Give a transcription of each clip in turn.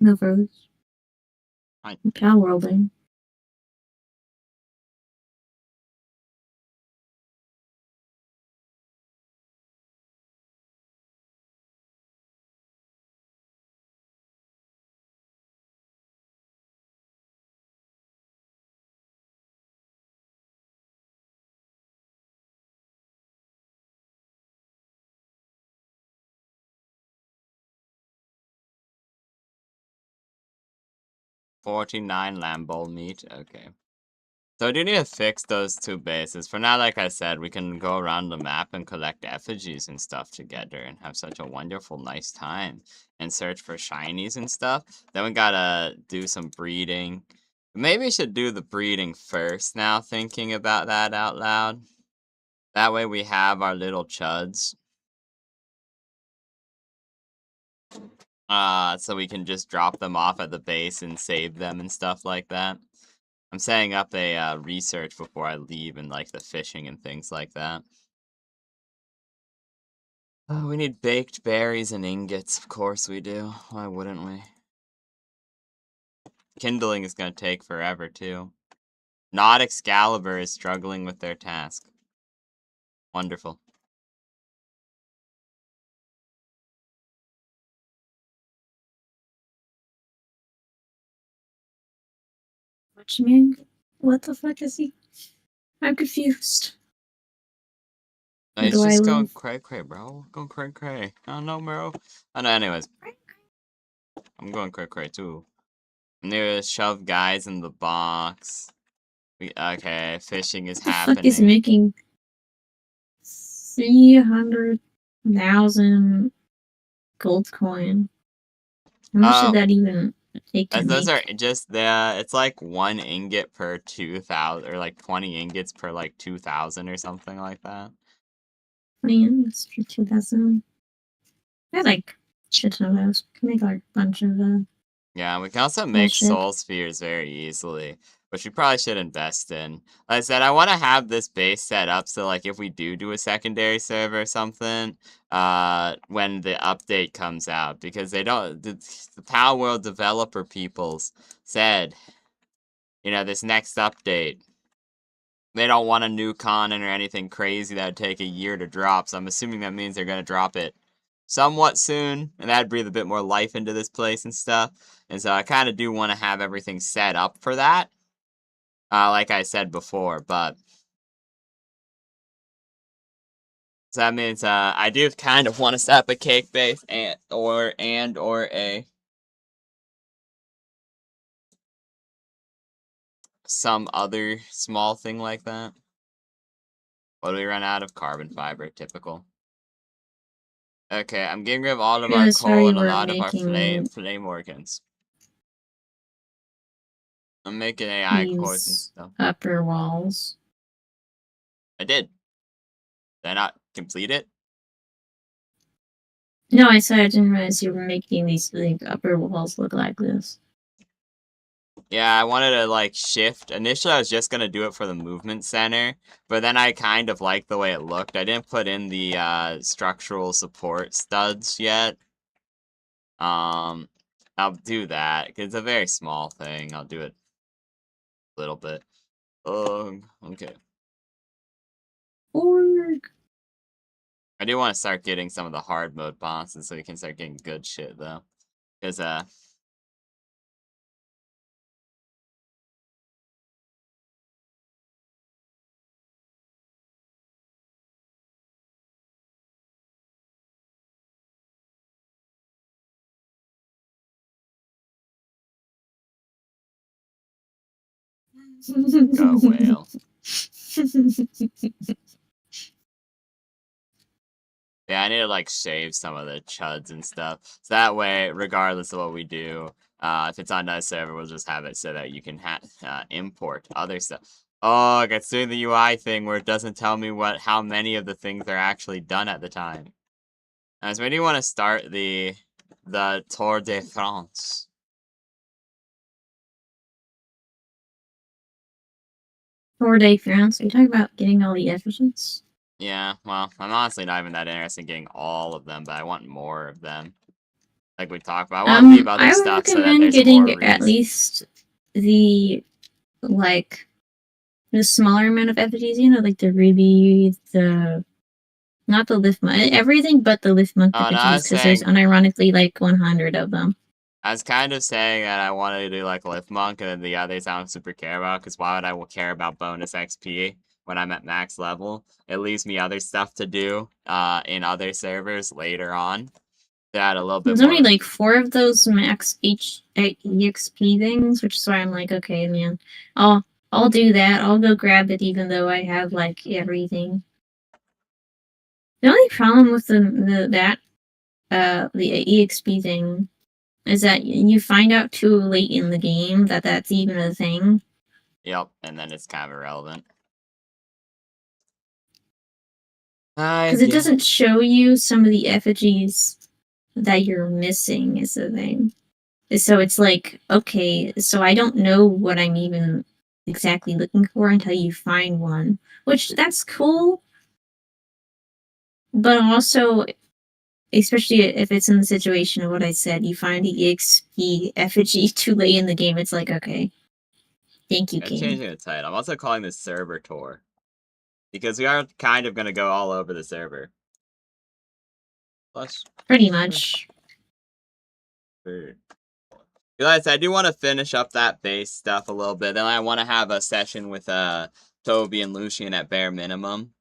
No froze. Hi. Palworlding. $49 lamb bowl meat. Okay. So I do need to fix those two bases. For now, like I said, we can go around the map and collect effigies and stuff together and have such a wonderful, nice time and search for shinies and stuff. Then we gotta do some breeding. Maybe we should do the breeding first now, thinking about that out loud. That way we have our little chuds. So we can just drop them off at the base and save them and stuff like that. I'm setting up a research before I leave and like the fishing and things like that. Oh, we need baked berries and ingots. Of course we do. Why wouldn't we? Kindling is going to take forever too. Not Excalibur is struggling with their task. Wonderful. What you mean? What the fuck is he? I'm confused. No, he's just going cray cray, bro. Going cray cray. I don't know, bro. Oh, no, anyways. I'm going cray cray too. I'm gonna shove guys in the box. Okay, fishing is happening. What the fuck is making 300,000 gold coin? How much did that even take to those make? are just it's like 1 ingot per 2,000, or like 20 ingots per like 2,000 or something like that. Man, it's 2,000. I like shit ton of those. Can make like a bunch of Yeah, we can also make soul spheres very easily, which we probably should invest in. Like I said, I want to have this base set up so like if we do a secondary server or something, when the update comes out, because they don't, the palworld developer peoples said, you know, this next update, they don't want a new continent or anything crazy that would take a year to drop, so I'm assuming that means they're going to drop it somewhat soon, and that'd breathe a bit more life into this place and stuff. And so I kind of do want to have everything set up for that, like I said before, but so that means I do kind of want to set up a cake base or a some other small thing like that. What do we run out of? Carbon fiber, typical. Okay, I'm getting rid of all of our coal and a lot of our flame organs. I'm making AI cores and stuff. Upper walls. I did. Did I not complete it? No, I said I didn't realize you were making these like upper walls look like this. Yeah, I wanted to like shift. Initially, I was just gonna do it for the movement center, but then I kind of liked the way it looked. I didn't put in the structural support studs yet. I'll do that because it's a very small thing. I'll do it a little bit. Okay. Org. I do want to start getting some of the hard mode bosses so we can start getting good shit though, because go whale. Yeah, I need to like save some of the chuds and stuff. So that way, regardless of what we do, if it's on that server, we'll just have it so that you can import other stuff. Oh, it's doing the UI thing where it doesn't tell me how many of the things are actually done at the time. So when do you want to start the Tour de France? Tour de France? Are you talking about getting all the efficients? Yeah, well, I'm honestly not even that interested in getting all of them, but I want more of them. like we talked about. I want to leave other I would stuff so that recommend there's more getting at reason. least the like the smaller amount of effigies, you know, like the ruby, the not the lift monk, everything but the lift monk Oh, no, I effigies, was because there's saying, unironically like 100 of them. I was kind of saying that I wanted to do like Lift Monk and then the others I don't super care about, because why would I care about bonus XP when I'm at max level? It leaves me other stuff to do in other servers later on to add a little bit There's only more. like 4 of those max EXP things, which is why I'm like, okay, man, I'll do that. I'll go grab it, even though I have like everything. The only problem with the EXP thing is that you find out too late in the game that that's even a thing. Yep, and then it's kind of irrelevant. Because it doesn't show you some of the effigies that you're missing is the thing. So it's like, okay, so I don't know what I'm even exactly looking for until you find one. Which, that's cool. But also, especially if it's in the situation of what I said, you find the EXP effigy too late in the game, it's like, okay, thank you, I'm game. changing the title. I'm also calling this server tour because we are kind of going to go all over the server. Plus, Pretty much. Guys, I do want to finish up that base stuff a little bit. Then I want to have a session with Toby and Lucian at bare minimum,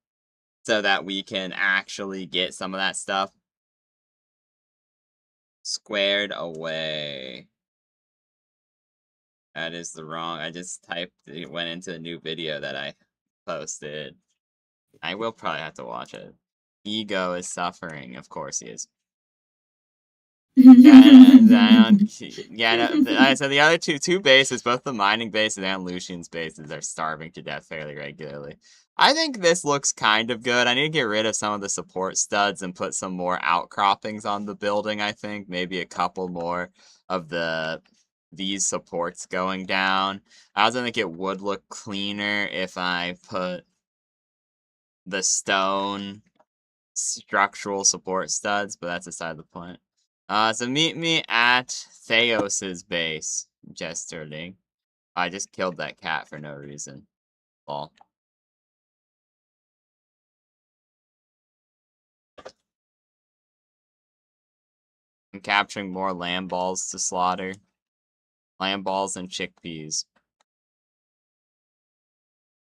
so that we can actually get some of that stuff squared away. That is the wrong. I just typed. It went into a new video that I posted. I will probably have to watch it. Ego is suffering. Of course he is. Yeah, so the other two bases, both the mining bases and Lucian's bases, are starving to death fairly regularly. I think this looks kind of good. I need to get rid of some of the support studs and put some more outcroppings on the building, I think. Maybe a couple more of these supports going down. I also think it would look cleaner if I put the stone structural support studs, but that's aside the point. So meet me at Theos's base, Jesterling. I just killed that cat for no reason. Lol. I'm capturing more lamb balls to slaughter. Lamb balls and chickpeas.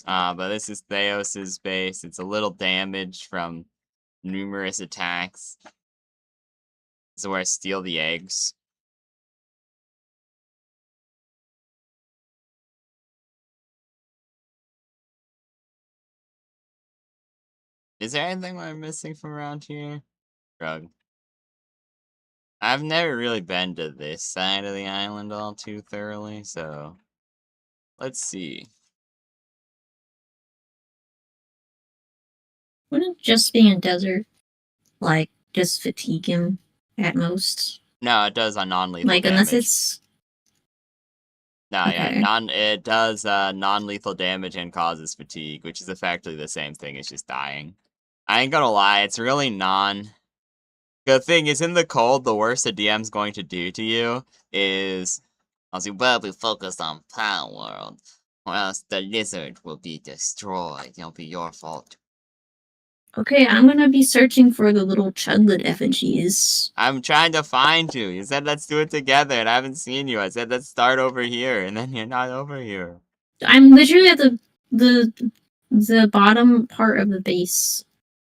But this is Theos's base. It's a little damaged from numerous attacks. This is where I steal the eggs. Is there anything I'm missing from around here? Drug. I've never really been to this side of the island all too thoroughly, so let's see. Wouldn't just being a desert, like, just fatigue him at most? No, it does on non-lethal Like, unless damage. it's... No, yeah, Okay. it does non-lethal damage and causes fatigue, which is effectively the same thing as just dying. I ain't gonna lie, it's really The thing is, in the cold, the worst a DM's going to do to you is, as you better be focused on palworld, or else the lizard will be destroyed. It'll be your fault. Okay, I'm gonna be searching for the little chudlet effigies. I'm trying to find you. You said let's do it together, and I haven't seen you. I said let's start over here, and then you're not over here. I'm literally at the bottom part of the base.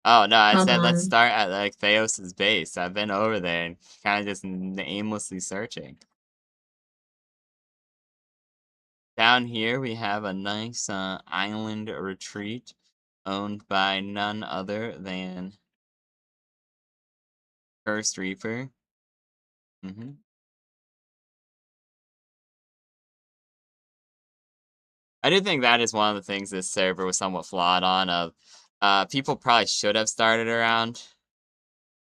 Oh no, I Hold said let's on. start at like Theos's base. I've been over there and kind of just aimlessly searching. Down here we have a nice island retreat owned by none other than Cursed Reaper. I do think that is one of the things this server was somewhat flawed on. People probably should have started around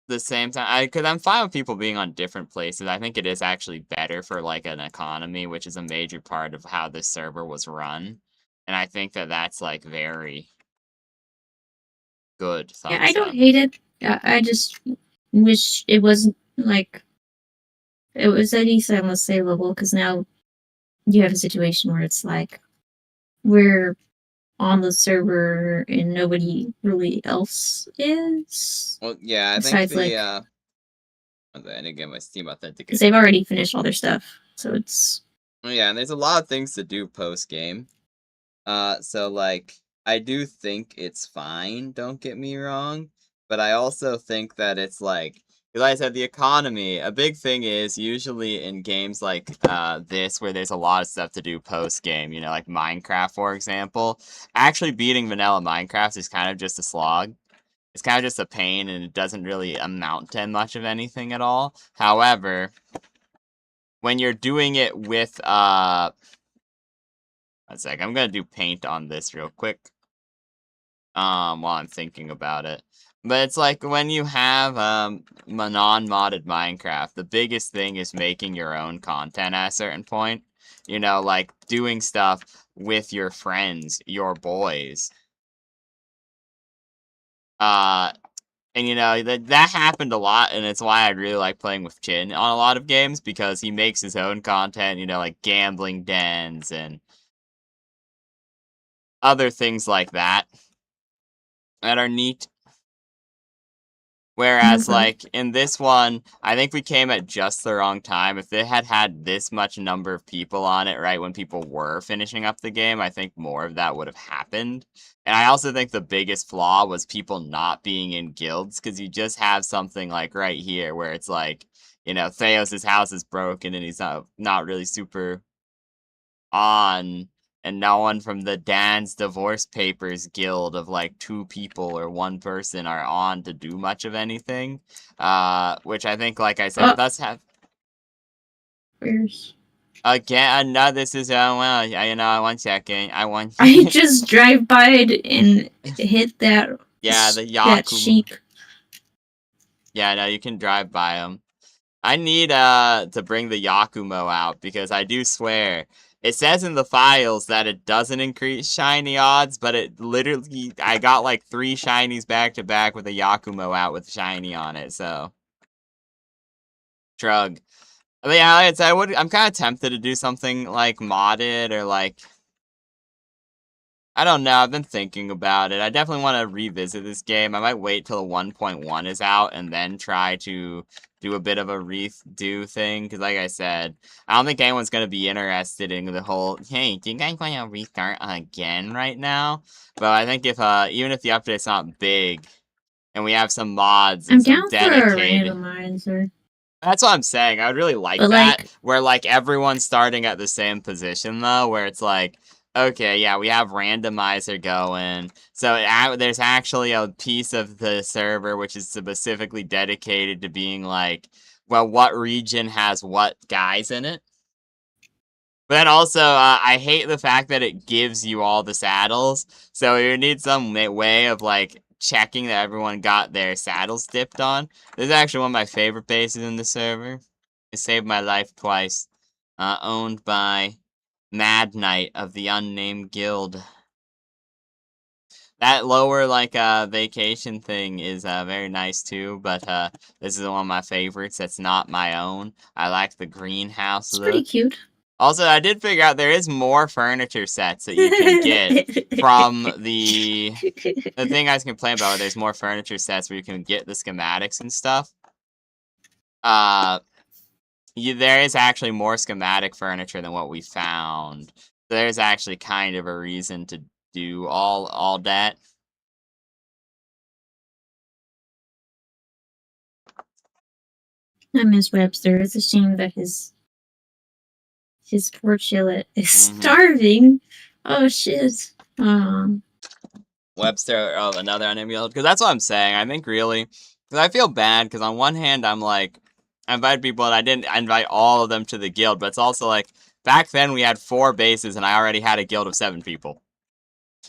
the same time. Because I'm fine with people being on different places. I think it is actually better for like an economy, which is a major part of how this server was run. And I think that that's like very good. Yeah, I Thumbs don't up. hate it. I just wish it wasn't like It was at least almost saleable because now you have a situation where it's like we're on the server and nobody really else is. Well, yeah, I think Besides, the like, I didn't get my Steam because authenticator. they've already finished all their stuff, so it's Well, yeah, and there's a lot of things to do post game. So like I do think it's fine, don't get me wrong, but I also think that it's like because I said the economy, a big thing is usually in games like this where there's a lot of stuff to do post game, you know, like Minecraft for example. Actually beating vanilla Minecraft is kind of just a slog. It's kind of just a pain and it doesn't really amount to much of anything at all. However, when you're doing it with one sec, I'm gonna do paint on this real quick. While I'm thinking about it. But it's like when you have non-modded Minecraft, the biggest thing is making your own content at a certain point. You know, like doing stuff with your friends, your boys. Uh and you know, that happened a lot, and it's why I really like playing with Chin on a lot of games because he makes his own content, you know, like gambling dens and other things like that are neat. Whereas, okay. like, in this one, I think we came at just the wrong time. If they had had this much number of people on it, right, when people were finishing up the game, I think more of that would have happened. And I also think the biggest flaw was people not being in guilds, because you just have something like right here where it's like, you know, Theos' house is broken and he's not really super on, and no one from the Dan's Divorce Papers Guild of like 2 people or 1 person are on to do much of anything. Which I think, like I said, Oh, does have where's again. No, this is well, you know, 1 second. I want I just drive by it and hit yeah, the that Yakumo. sheep. Yeah, no, you can drive by them. I need to bring the Yakumo out because I do swear it says in the files that it doesn't increase shiny odds, but it literally I got like 3 shinies back to back with a Yakumo out with shiny on it, so shrug. But yeah, like I said, I'm kind of tempted to do something like modded or like I don't know. I've been thinking about it. I definitely want to revisit this game. I might wait till 1.1 is out and then try to do a bit of a redo thing. Because, like I said, I don't think anyone's going to be interested in the whole, hey, do you guys want to restart again right now? But I think if, even if the update's not big and we have some mods and I'm some down for a dedicated randomizer, that's what I'm saying. I would really like but that, like where like everyone's starting at the same position though, where it's like, okay, yeah, we have randomizer going, so there's actually a piece of the server which is specifically dedicated to being like, well, what region has what guys in it. But then also, I hate the fact that it gives you all the saddles. So you need some way of like checking that everyone got their saddles dipped on. This is actually one of my favorite bases in the server. It saved my life twice. Owned by Mad Knight of the Unnamed Guild. That lower like vacation thing is very nice too, but this is one of my favorites that's not my own. I like the greenhouse it's pretty look. cute. Also, I did figure out there is more furniture sets that you can get from the thing I was complaining about. Where there's more furniture sets where you can get the schematics and stuff. Uh, there is actually more schematic furniture than what we found. There's actually kind of a reason to do all that. I miss Webster. It's a shame that his poor Chillet is starving. Oh shit. Webster of another unnamed guild, because that's what I'm saying. I think really, because I feel bad because on one hand I'm like, I invited people and I didn't invite all of them to the guild, but it's also like back then we had 4 bases and I already had a guild of 7 people.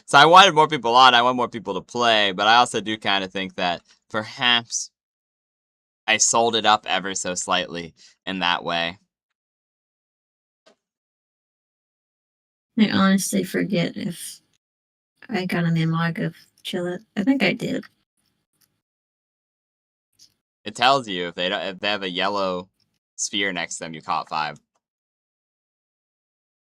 So I wanted more people on, I want more people to play, but I also do kind of think that perhaps I sold it up ever so slightly in that way. I honestly forget if I got an inlog of Chillet. I think I did. It tells you if they have a yellow sphere next to them, you caught 5.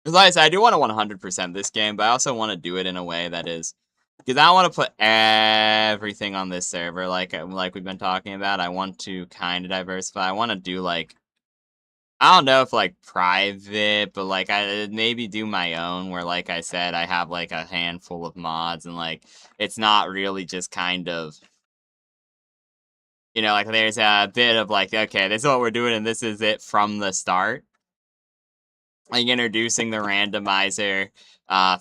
Like I said, I do want to 100% this game, but I also want to do it in a way that is, because I want to put everything on this server, like we've been talking about. I want to kind of diversify. I want to do like, I don't know if like private, but like I maybe do my own, where like I said, I have like a handful of mods, and like it's not really just kind of, like there's a bit of like, okay, this is what we're doing, and this is it from the start. Like introducing the randomizer,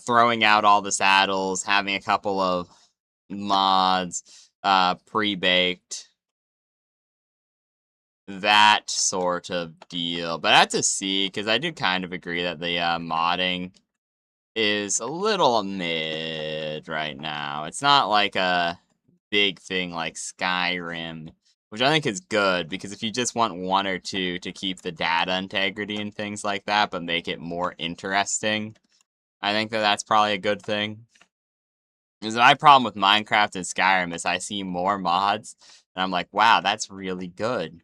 throwing out all the saddles, having a couple of mods, pre-baked, that sort of deal. But I have to see, because I do kind of agree that the modding is a little mid right now. It's not like a big thing like Skyrim, which I think is good, because if you just want 1 or 2 to keep the data integrity and things like that, but make it more interesting, I think that that's probably a good thing. Because my problem with Minecraft and Skyrim is I see more mods, and I'm like, wow, that's really good.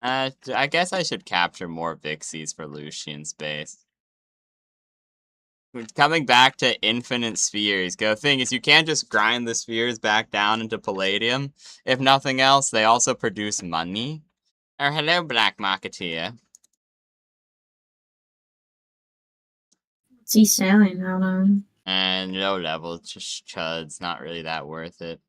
I guess I should capture more Vixies for Lucian space. Coming back to infinite spheres, the thing is you can't just grind the spheres back down into palladium. If nothing else, they also produce money. Oh, hello, Black Marketeer. What's he selling? Hold on. And low level, just chuds, not really that worth it.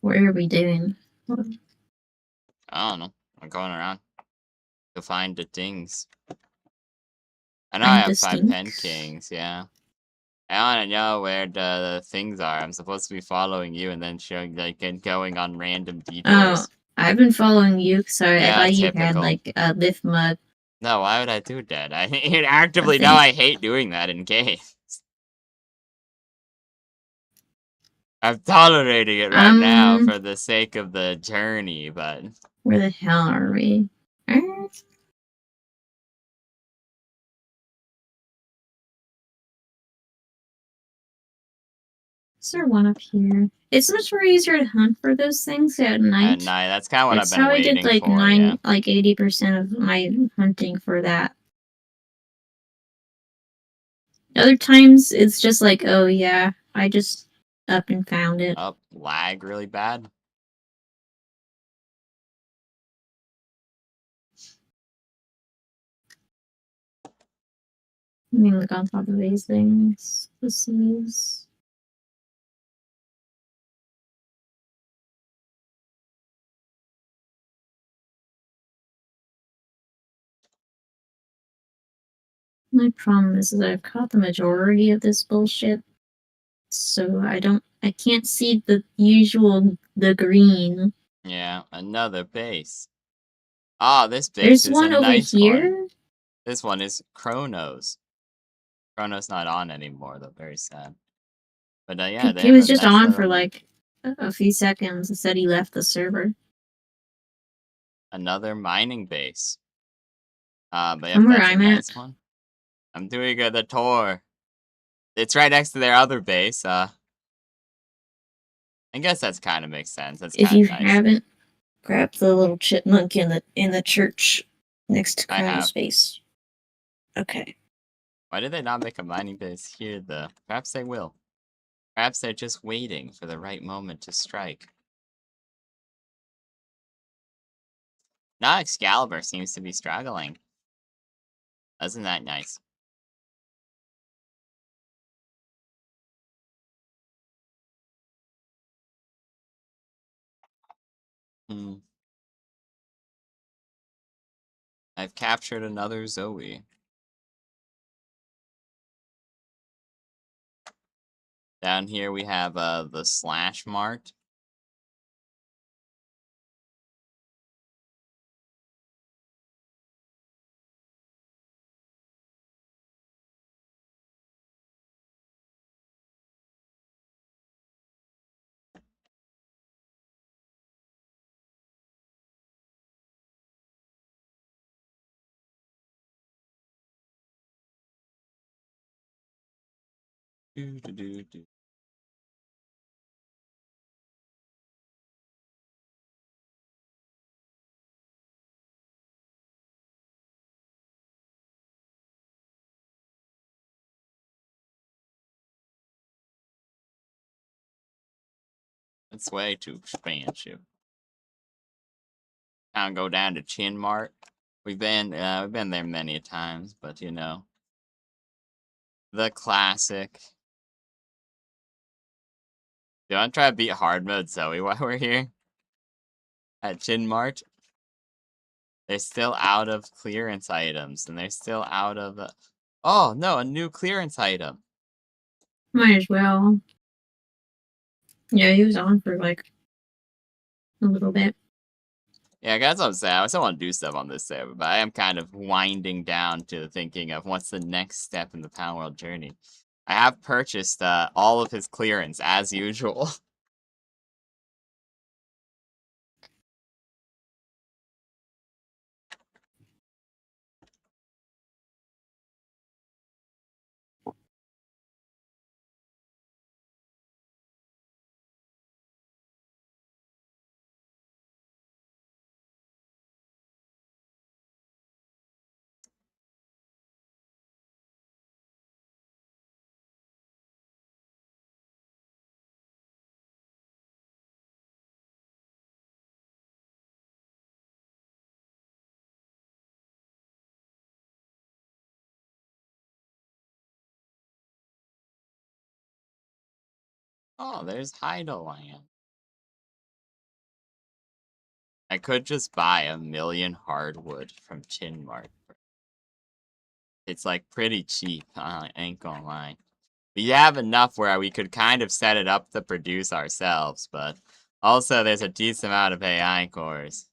What are we doing? I don't know. I'm going around to find the things. I know I Find have the 5 pen stinks. kings, yeah. I want to know where the things are. I'm supposed to be following you and then showing, like, and going on random Oh, detours. I've been following you because I Yeah, thought you had typical. like a lift mud. No, why would I do that? I actively know Nothing. I hate doing that in games. I'm tolerating it right now for the sake of the journey, but... Where the hell are we? Is there one up here? It's much more easier to hunt for those things at night. At night, that's kind of what I've That's been how I did waiting like for, yeah. 80% of my hunting for that. Other times it's just like, oh yeah, I just up and found it. Oh, lag really bad? Let me look on top of these things. This is... My problem is that I've caught the majority of this bullshit, so I can't see the green. Yeah, another base. Ah, this base There's is a one over nice one. here. This one is Chronos. Chronos not on anymore, though. Very sad. But yeah, they He have was a just nice on for little... like a few seconds and said he left the server. Another mining base. But yep, From where that's a I'm at. nice one. I'm doing the tour. It's right next to their other base. I guess that's kind of makes sense. That's If kind you of nice. haven't, grab the little chipmunk in the church next to I have. Chrono's base. Okay. Why did they not make a mining base here, though? Perhaps they will. Perhaps they're just waiting for the right moment to strike. Now Excalibur seems to be struggling. Isn't that nice? Hmm. I've captured another Zoe. Down here we have the Slash Mart. Do, do, do, do. It's way too expensive. I'll go down to Chin Mart. We've been there many times, but you know, the classic. Do you want to try to beat hard mode Zoe while we're here at Chin Mart? They're still out of clearance items, and they're still out of. Oh no, a new clearance item. Might as well. Yeah, he was on for like a little bit. Yeah, that's what I'm saying. I still want to do stuff on this server, but I am kind of winding down to thinking of what's the next step in the palworld journey. I have purchased all of his clearance as usual. Oh, there's Heideland. I could just buy 1,000,000 hardwood from Chinmark. It's like pretty cheap, I ain't gonna lie. We have enough where we could kind of set it up to produce ourselves, but also there's a decent amount of AI cores.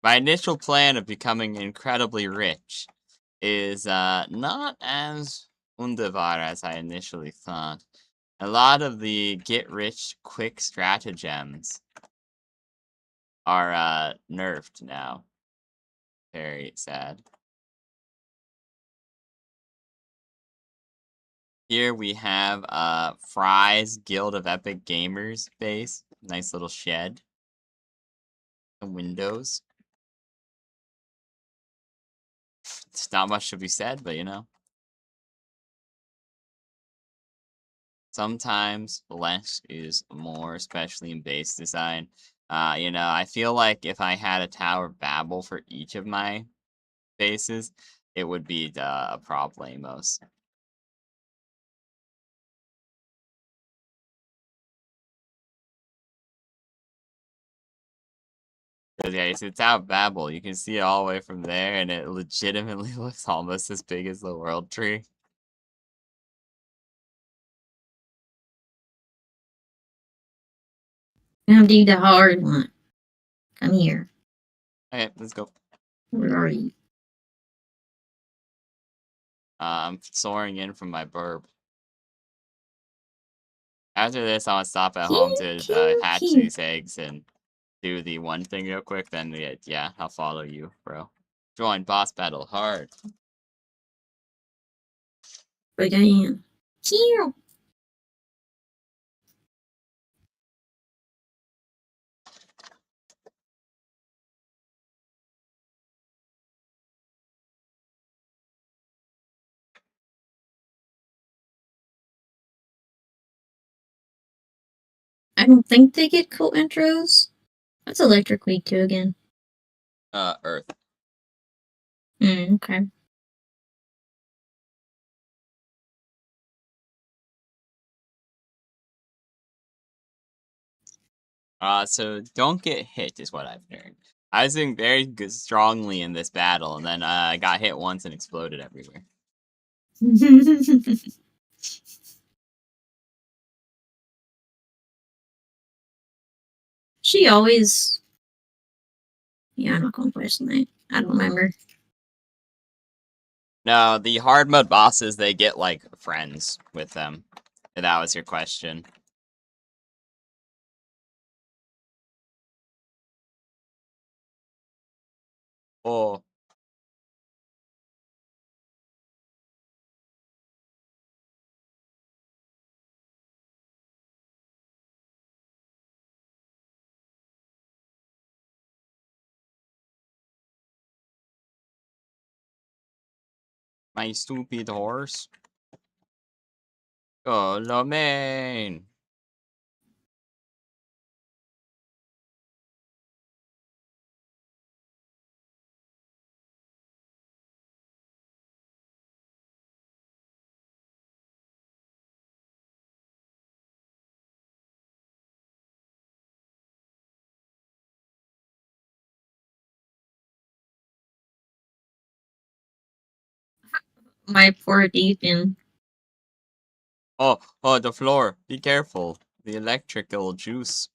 My initial plan of becoming incredibly rich is not as wunderbar as I initially thought. A lot of the get rich quick stratagems are nerfed now. Very sad. Here we have Fry's Guild of Epic Gamers base. Nice little shed. The windows. It's not much to be said, but you know. Sometimes less is more, especially in base design. You know, I feel like if I had a Tower of Babel for each of my bases, it would be a problemos. Because yeah, you see the Tower of Babel, you can see it all the way from there, and it legitimately looks almost as big as the World Tree. Now do the hard one. Come here. Okay, let's go. Where are you? I'm soaring in from my burb. After this, I want to stop at home Pew, to pew, hatch pew. these eggs and do the one thing real quick. Then yeah, I'll follow you, bro. Join boss battle hard. But I am. Pew. I don't think they get cool intros. That's Electric Week 2 again. Earth. Okay. So don't get hit is what I've learned. I was doing very good, strongly in this battle, and then I got hit once and exploded everywhere. She always. Yeah, I'm not going first tonight. I don't remember. No, the hard mode bosses, they get like friends with them. If that was your question. Oh. My stupid horse. Go, Lomain. My poor Deacon. Oh, the floor. Be careful. The electrical juice.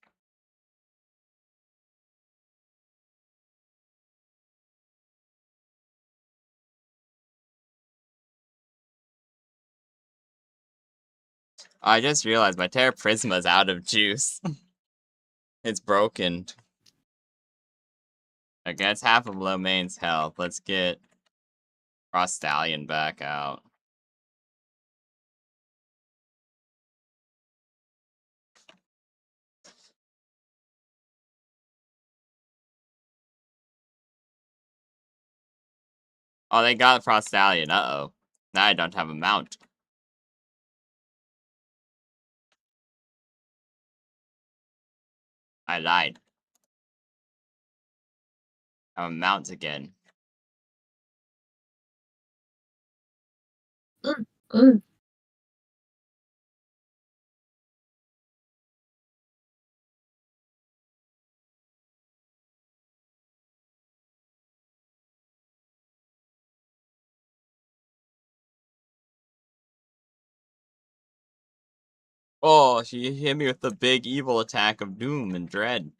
I just realized my Terra Prisma's out of juice. It's broken. I guess half of Lomain's health. Let's get Cross Stallion back out. Oh, they got Frost Stallion. Uh-oh. Now I don't have a mount. I lied. I have a mount again. Ugh, ugh. Oh, she hit me with the big evil attack of doom and dread.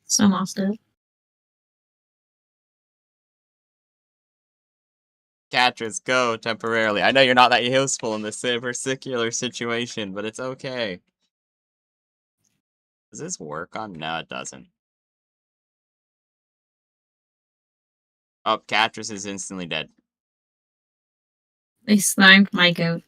So almost dead. Catress, go temporarily. I know you're not that useful in this particular situation, but it's okay. Does this work on? No, it doesn't. Oh, Catress is instantly dead. They slimed my goat.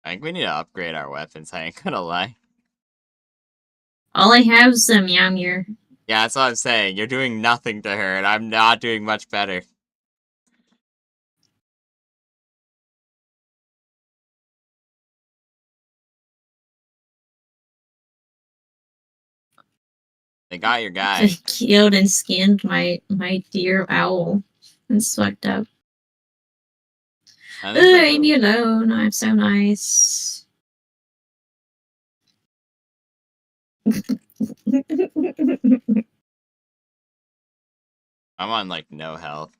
I think we need to upgrade our weapons, I ain't gonna lie. All I have is some Yamir. Yeah, that's what I'm saying. You're doing nothing to her, and I'm not doing much better. They got your guy. They killed and skinned my dear owl. It's fucked up. Leave me alone. I'm so nice. I'm on, like, no health.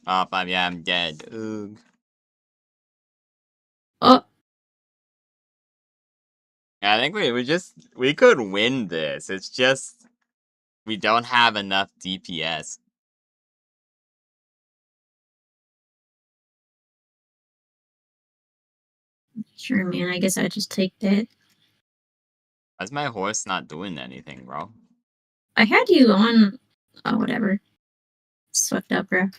Oh, I'm dead. Oog. Oh. Yeah, I think we could win this. It's just we don't have enough DPS. Sure, man. I guess I just take that. Why's my horse not doing anything, bro? I had you on. Oh, whatever. It's fucked up, bro.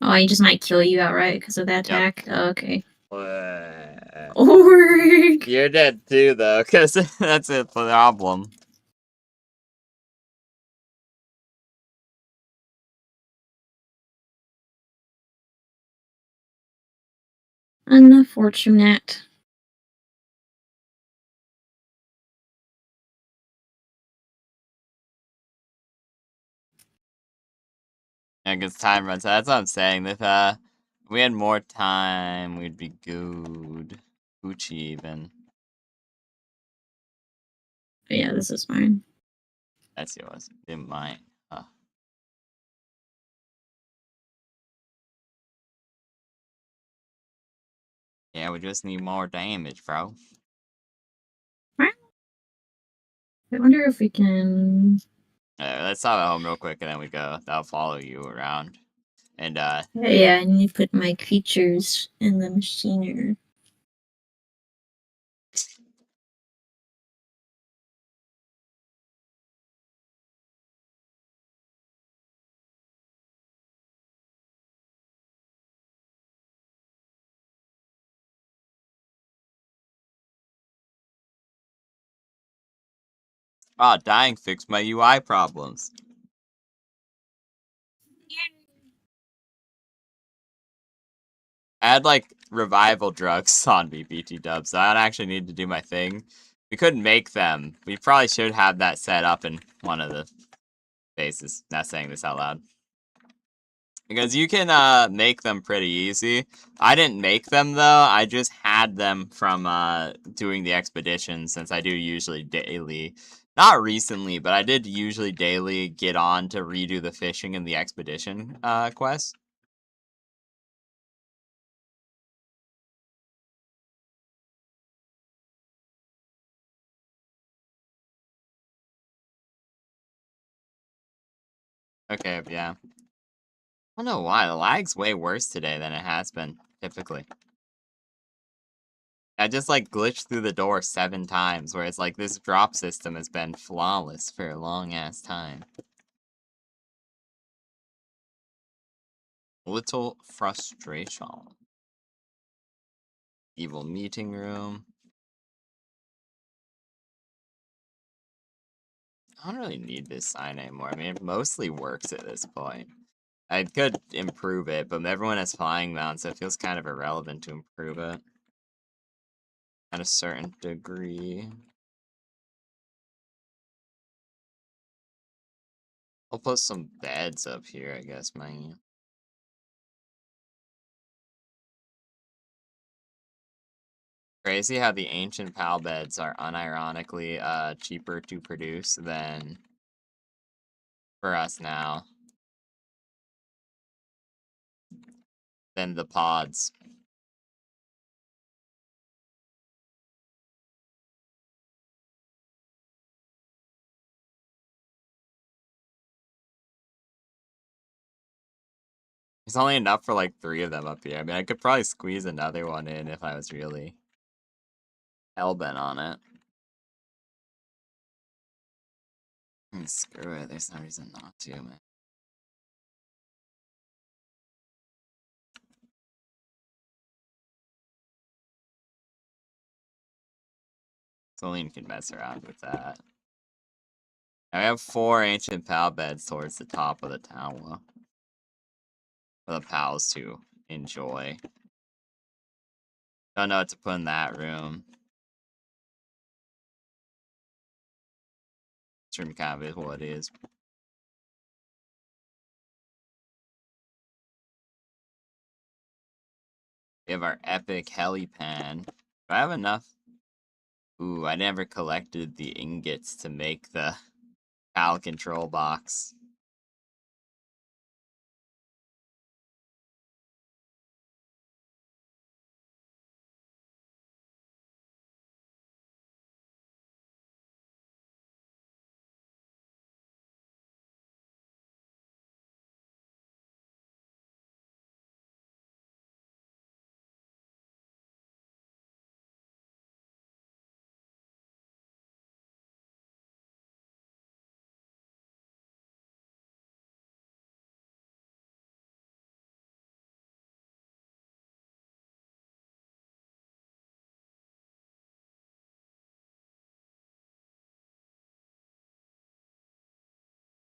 Oh, he just might kill you outright because of that attack. Yep. Oh, okay. Org! You're dead too, though, because that's a problem. Unfortunate. Yeah, because time runs out. That's what I'm saying. If we had more time, we'd be good. Gucci, even. But yeah, this is fine. That's yours. Didn't mind. Huh. Yeah, we just need more damage, bro. I wonder if we can... Let's stop at home real quick and then we go. That'll follow you around. And Yeah, I need to put my creatures in the machiner. dying fixed my UI problems. I had like revival drugs on me, BT dubs. So I don't actually need to do my thing. We couldn't make them. We probably should have that set up in one of the bases. Not saying this out loud. Because you can make them pretty easy. I didn't make them though. I just had them from doing the expedition since I do usually daily. Not recently, but I did usually daily get on to redo the fishing and the expedition quest. Okay, yeah. I don't know why. The lag's way worse today than it has been, typically. I just, like, glitched through the door 7 times, where it's like, this drop system has been flawless for a long-ass time. Little frustration. Evil meeting room. I don't really need this sign anymore. I mean, it mostly works at this point. I could improve it, but everyone has flying mounts, so it feels kind of irrelevant to improve it. At a certain degree. I'll put some beds up here, I guess, man. Crazy how the ancient pal beds are unironically cheaper to produce than for us now. Than the pods. There's only enough for like 3 of them up here. I mean, I could probably squeeze another one in if I was really hellbent on it. Screw it, there's no reason not to, man. Celine can mess around with that. I have 4 ancient pal beds towards the top of the tower. For the pals to enjoy. Don't know what to put in that room. This room kind of is what it is. We have our epic helipan. Do I have enough? Ooh, I never collected the ingots to make the PAL control box.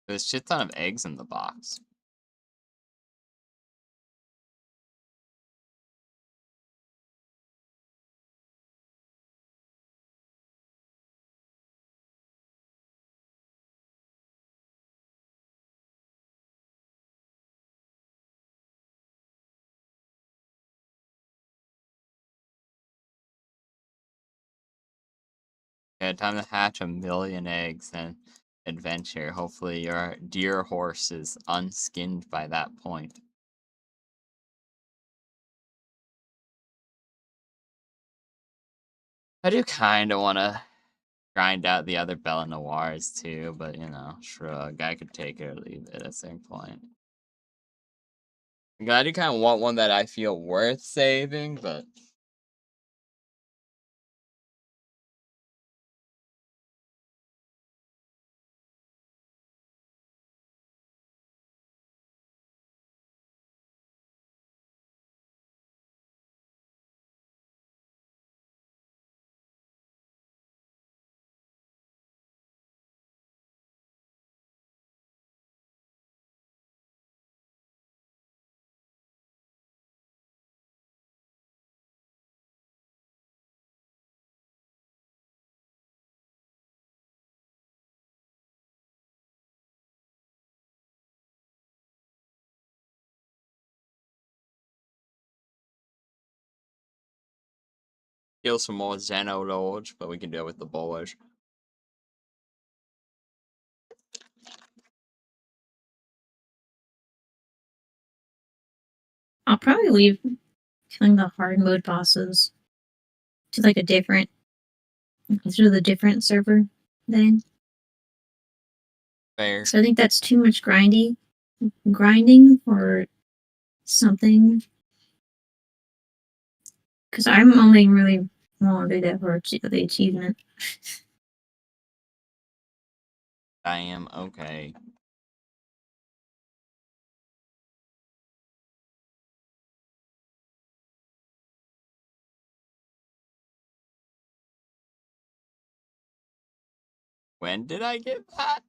There's a shit ton of eggs in the box. Yeah, time to hatch 1,000,000 eggs and adventure. Hopefully your deer horse is unskinned by that point. I do kind of want to grind out the other Bella Noirs too, but you know, shrug. I could take it or leave it at a certain point. I do kind of want one that I feel worth saving, but kill some more Xenolords, but we can do it with the boars. I'll probably leave killing the hard mode bosses to like a different, to the different server then. Fair. So I think that's too much grinding for something. Because I'm only really want to do that for the achievement. I am okay. When did I get that?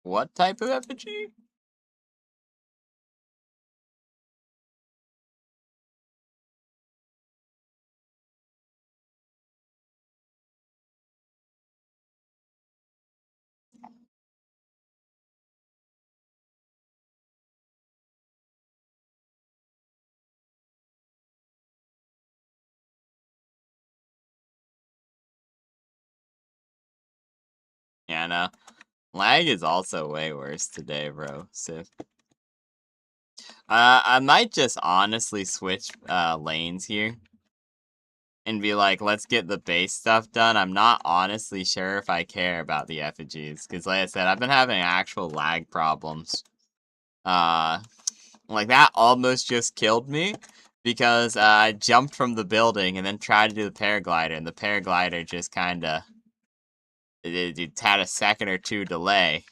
What type of effigy? Yeah, no. Lag is also way worse today, bro. So, I might just honestly switch lanes here and be like, let's get the base stuff done. I'm not honestly sure if I care about the effigies because, like I said, I've been having actual lag problems. Uh, like that almost just killed me because I jumped from the building and then tried to do the paraglider, and the paraglider just kind of it had a second or two delay.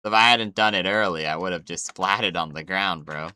If I hadn't done it early, I would have just splatted on the ground, bro.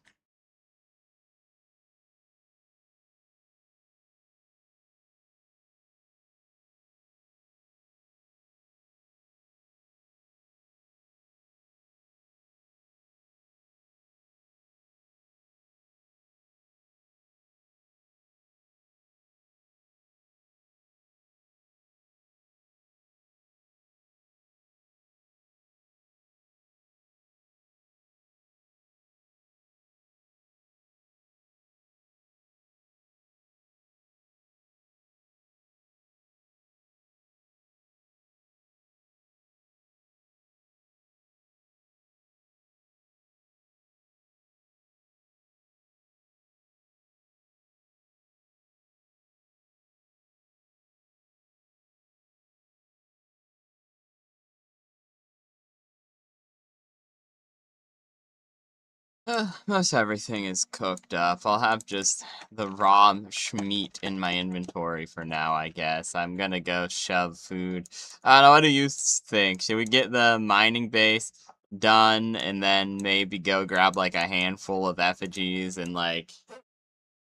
Most everything is cooked up. I'll have just the raw meat in my inventory for now, I guess. I'm gonna go shove food. I don't know, what do you think? Should we get the mining base done and then maybe go grab like a handful of effigies and like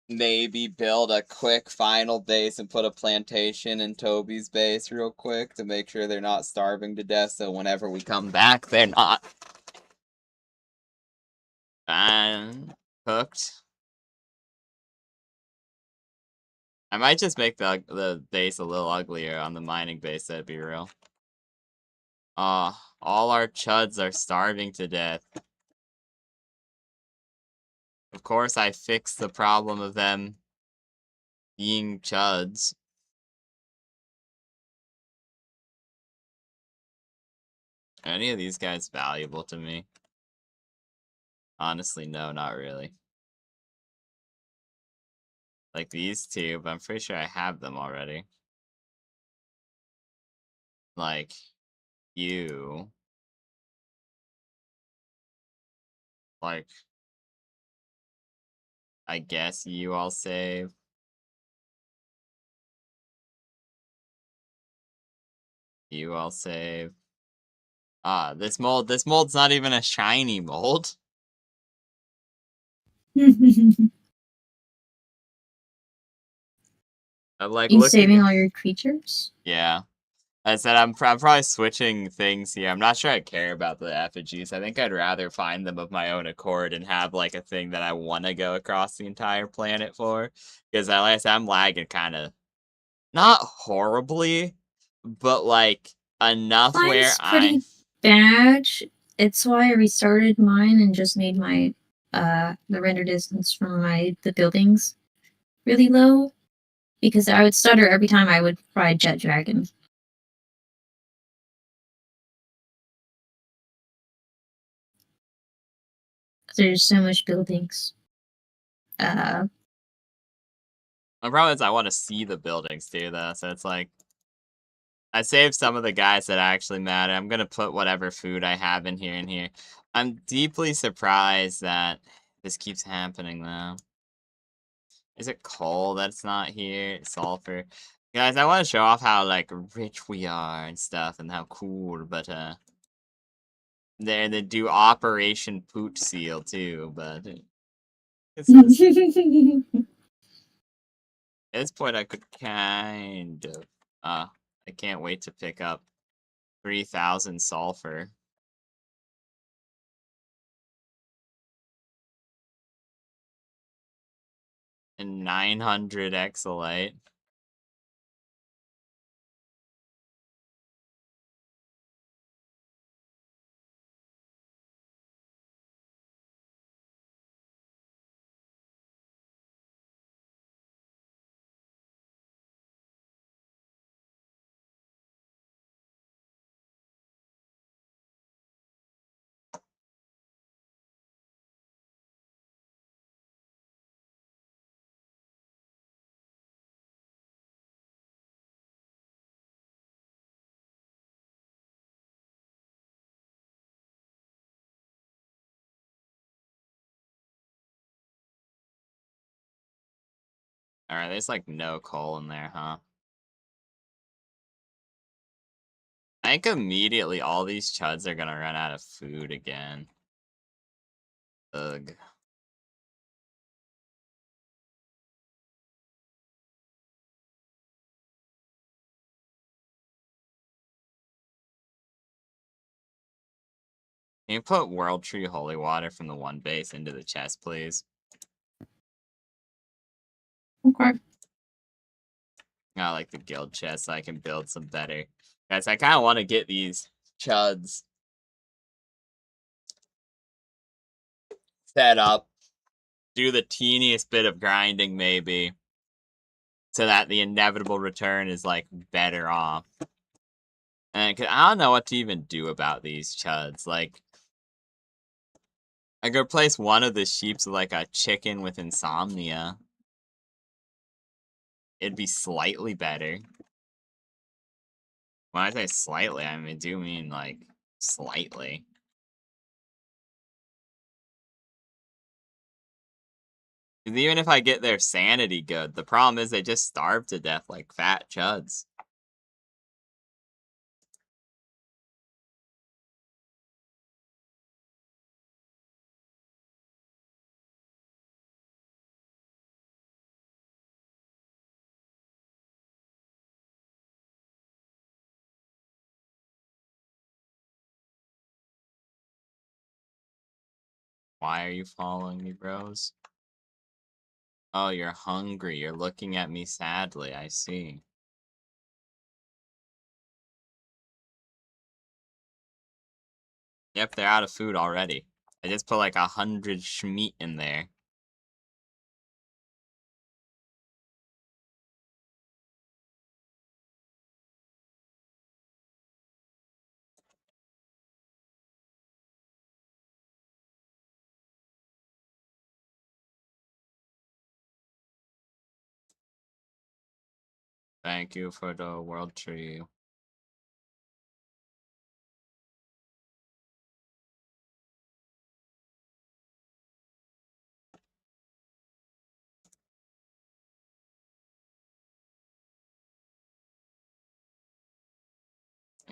maybe build a quick final base and put a plantation in Toby's base real quick to make sure they're not starving to death so whenever we come back they're not cooked? I might just make the base a little uglier on the mining base, that'd be real. All our chuds are starving to death. Of course I fixed the problem of them being chuds. Are any of these guys valuable to me? Honestly, no, not really. Like these two, but I'm pretty sure I have them already. Like, you. Like, I guess you all save. You all save. Ah, this mold's not even a shiny mold. I'm like You saving looking. all your creatures? Yeah. I said I'm probably switching things here. I'm not sure I care about the effigies. I think I'd rather find them of my own accord and have like a thing that I want to go across the entire planet for. Because like I said, I'm lagging kind of not horribly, but like enough where Mine's pretty bad. It's why I restarted mine and just made my the render distance from the buildings really low because I would stutter every time I would ride Jet Dragon. There's so much buildings. Uh, my problem is I want to see the buildings too, though. So it's like I saved some of the guys that actually matter. I'm gonna put whatever food I have in here. I'm deeply surprised that this keeps happening though. Is it coal that's not here? Sulfur. Guys, I want to show off how like rich we are and stuff and how cool, but they do Operation Poot Seal too, but it's just at this point I could kind of I can't wait to pick up 3,000 sulfur. And 900 exolite. Alright, there's like no coal in there, huh? I think immediately all these chuds are gonna run out of food again. Ugh. Can you put World Tree Holy Water from the one base into the chest, please? okay. I like the guild chest so I can build some better. Guys, I kind of want to get these chuds set up. Do the teeniest bit of grinding, maybe. So that the inevitable return is, like, better off. And I don't know what to even do about these chuds. Like, I could replace one of the sheeps with, like, a chicken with insomnia. It'd be slightly better. When I say slightly, I do mean, like, slightly. 'Cause even if I get their sanity good, the problem is they just starve to death like fat chuds. Why are you following me, bros? Oh, you're hungry. You're looking at me sadly. I see. Yep, they're out of food already. I just put like 100 schmeat in there. Thank you for the world tree.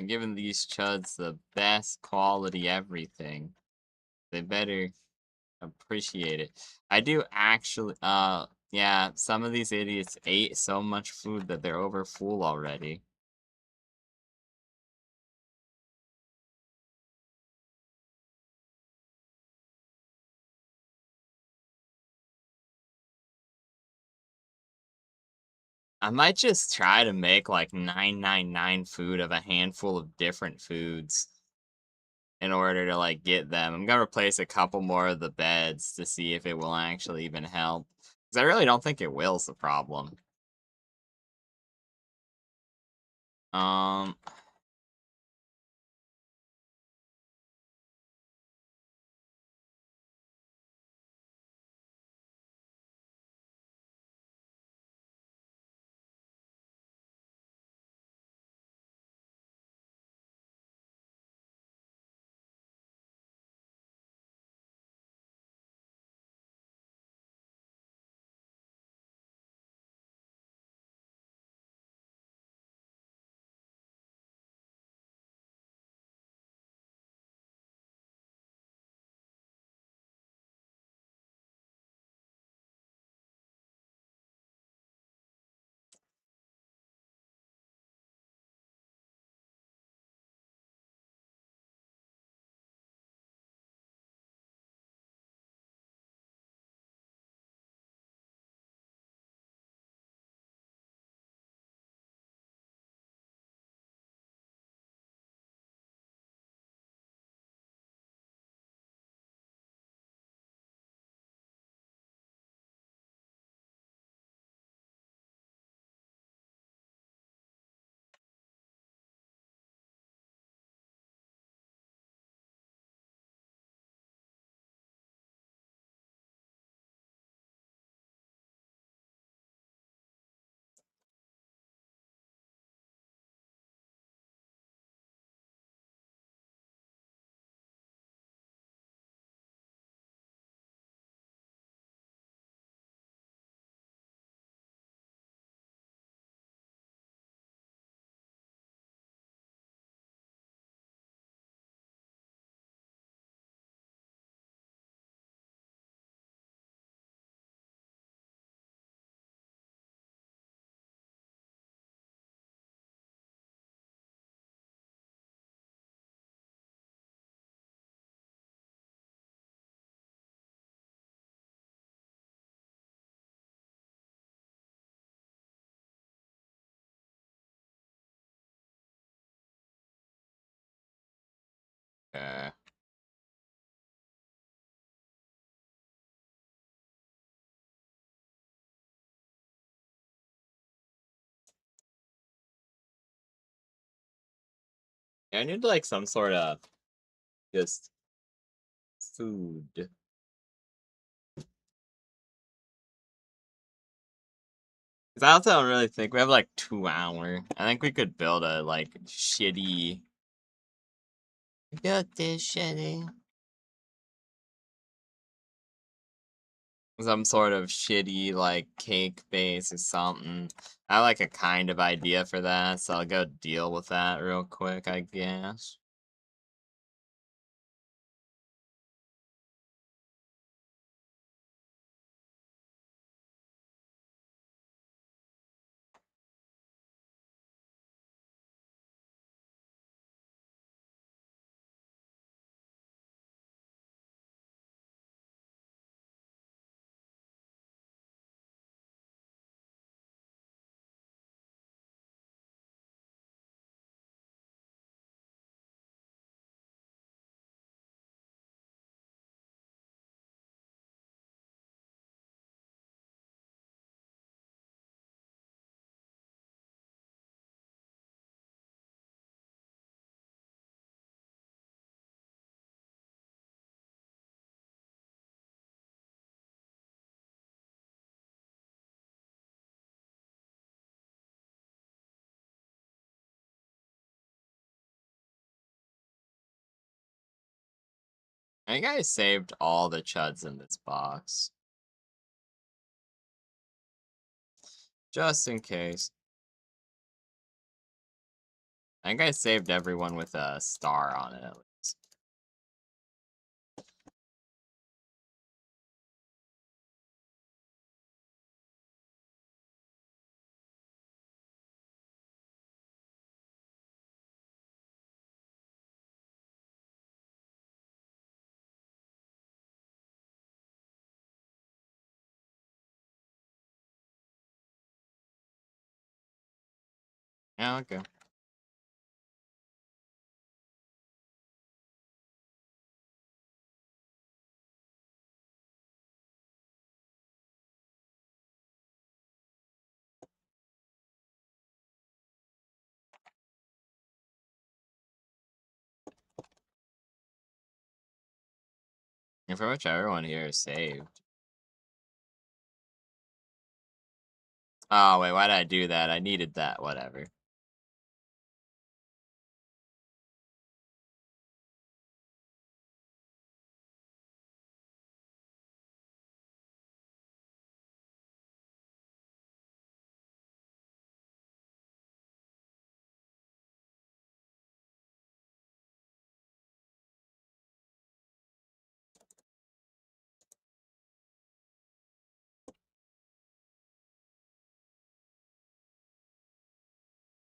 I'm giving these chuds the best quality everything. They better appreciate it. I do actually, yeah, some of these idiots ate so much food that they're over full already. I might just try to make like 999 food of a handful of different foods in order to like get them. I'm gonna replace a couple more of the beds to see if it will actually even help. Because I really don't think it will's the problem. Um, uh, I need like some sort of just food. Cause I also don't really think we have like 2 hour. I think we could build a like shitty. Build this shitty. Some sort of shitty like cake base or something. I have, like a kind of idea for that, so I'll go deal with that real quick, I guess. I think I saved all the chuds in this box. Just in case. I think I saved everyone with a star on it at least. Yeah, okay. And pretty much everyone here is saved. Oh, wait, why did I do that? I needed that, whatever.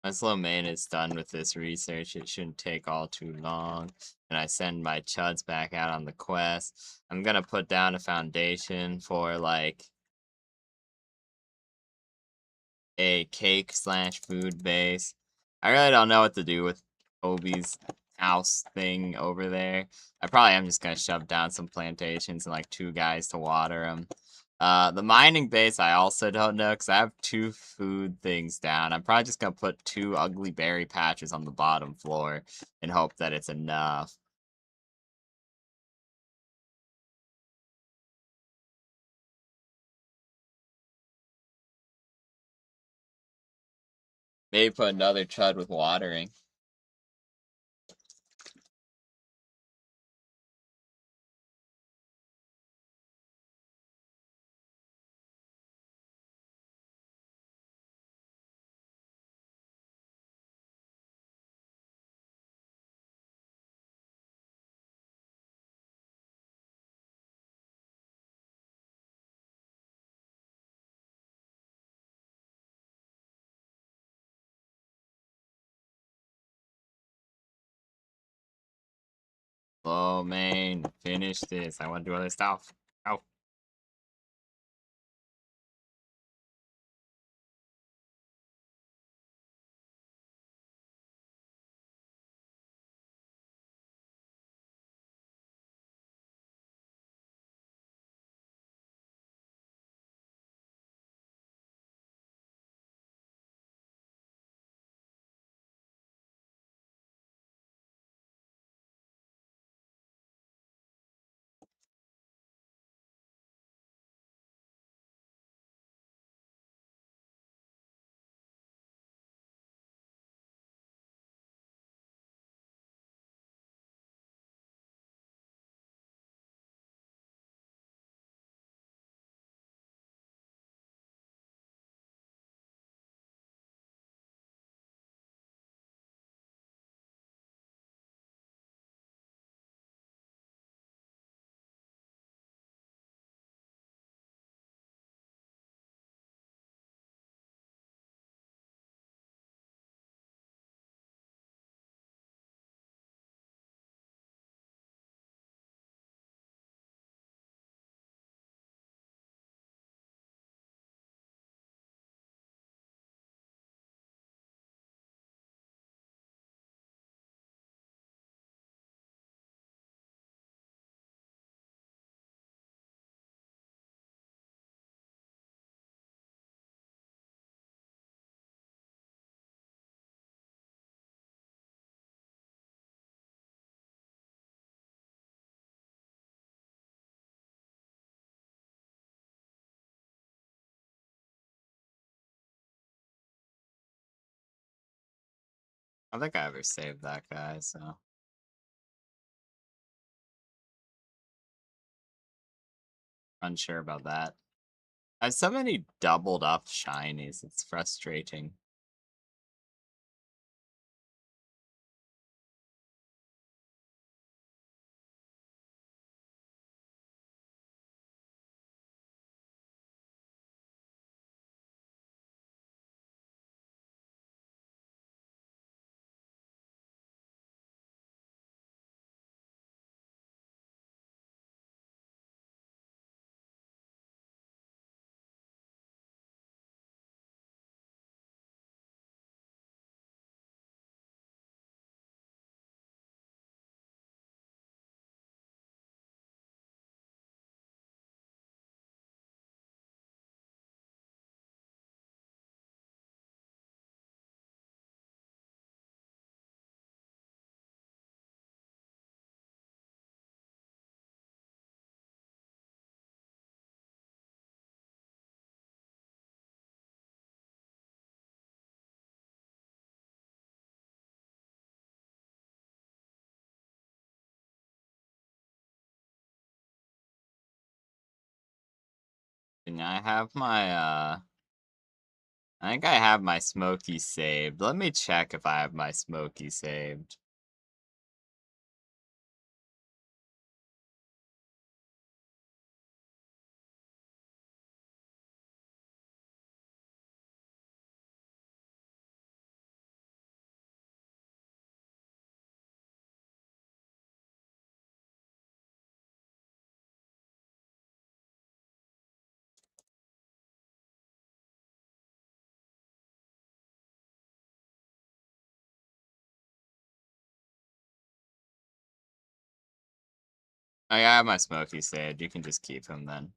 Once Lomain is done with this research, it shouldn't take all too long. And I send my chuds back out on the quest. I'm gonna put down a foundation for, like, a cake slash food base. I really don't know what to do with Obi's house thing over there. I probably am just gonna shove down some plantations and like 2 guys to water them. The mining base I also don't know because I have 2 food things down. I'm probably just gonna put 2 ugly berry patches on the bottom floor and hope that it's enough. Maybe put another chud with watering. Oh man, finish this. I want to do other stuff. Oh. I don't think I ever saved that guy, so unsure about that. I have so many doubled up shinies, it's frustrating. And I have my, I think I have my Smoky saved. Let me check if I have my Smoky saved. I have my Smoky saved. You can just keep him then.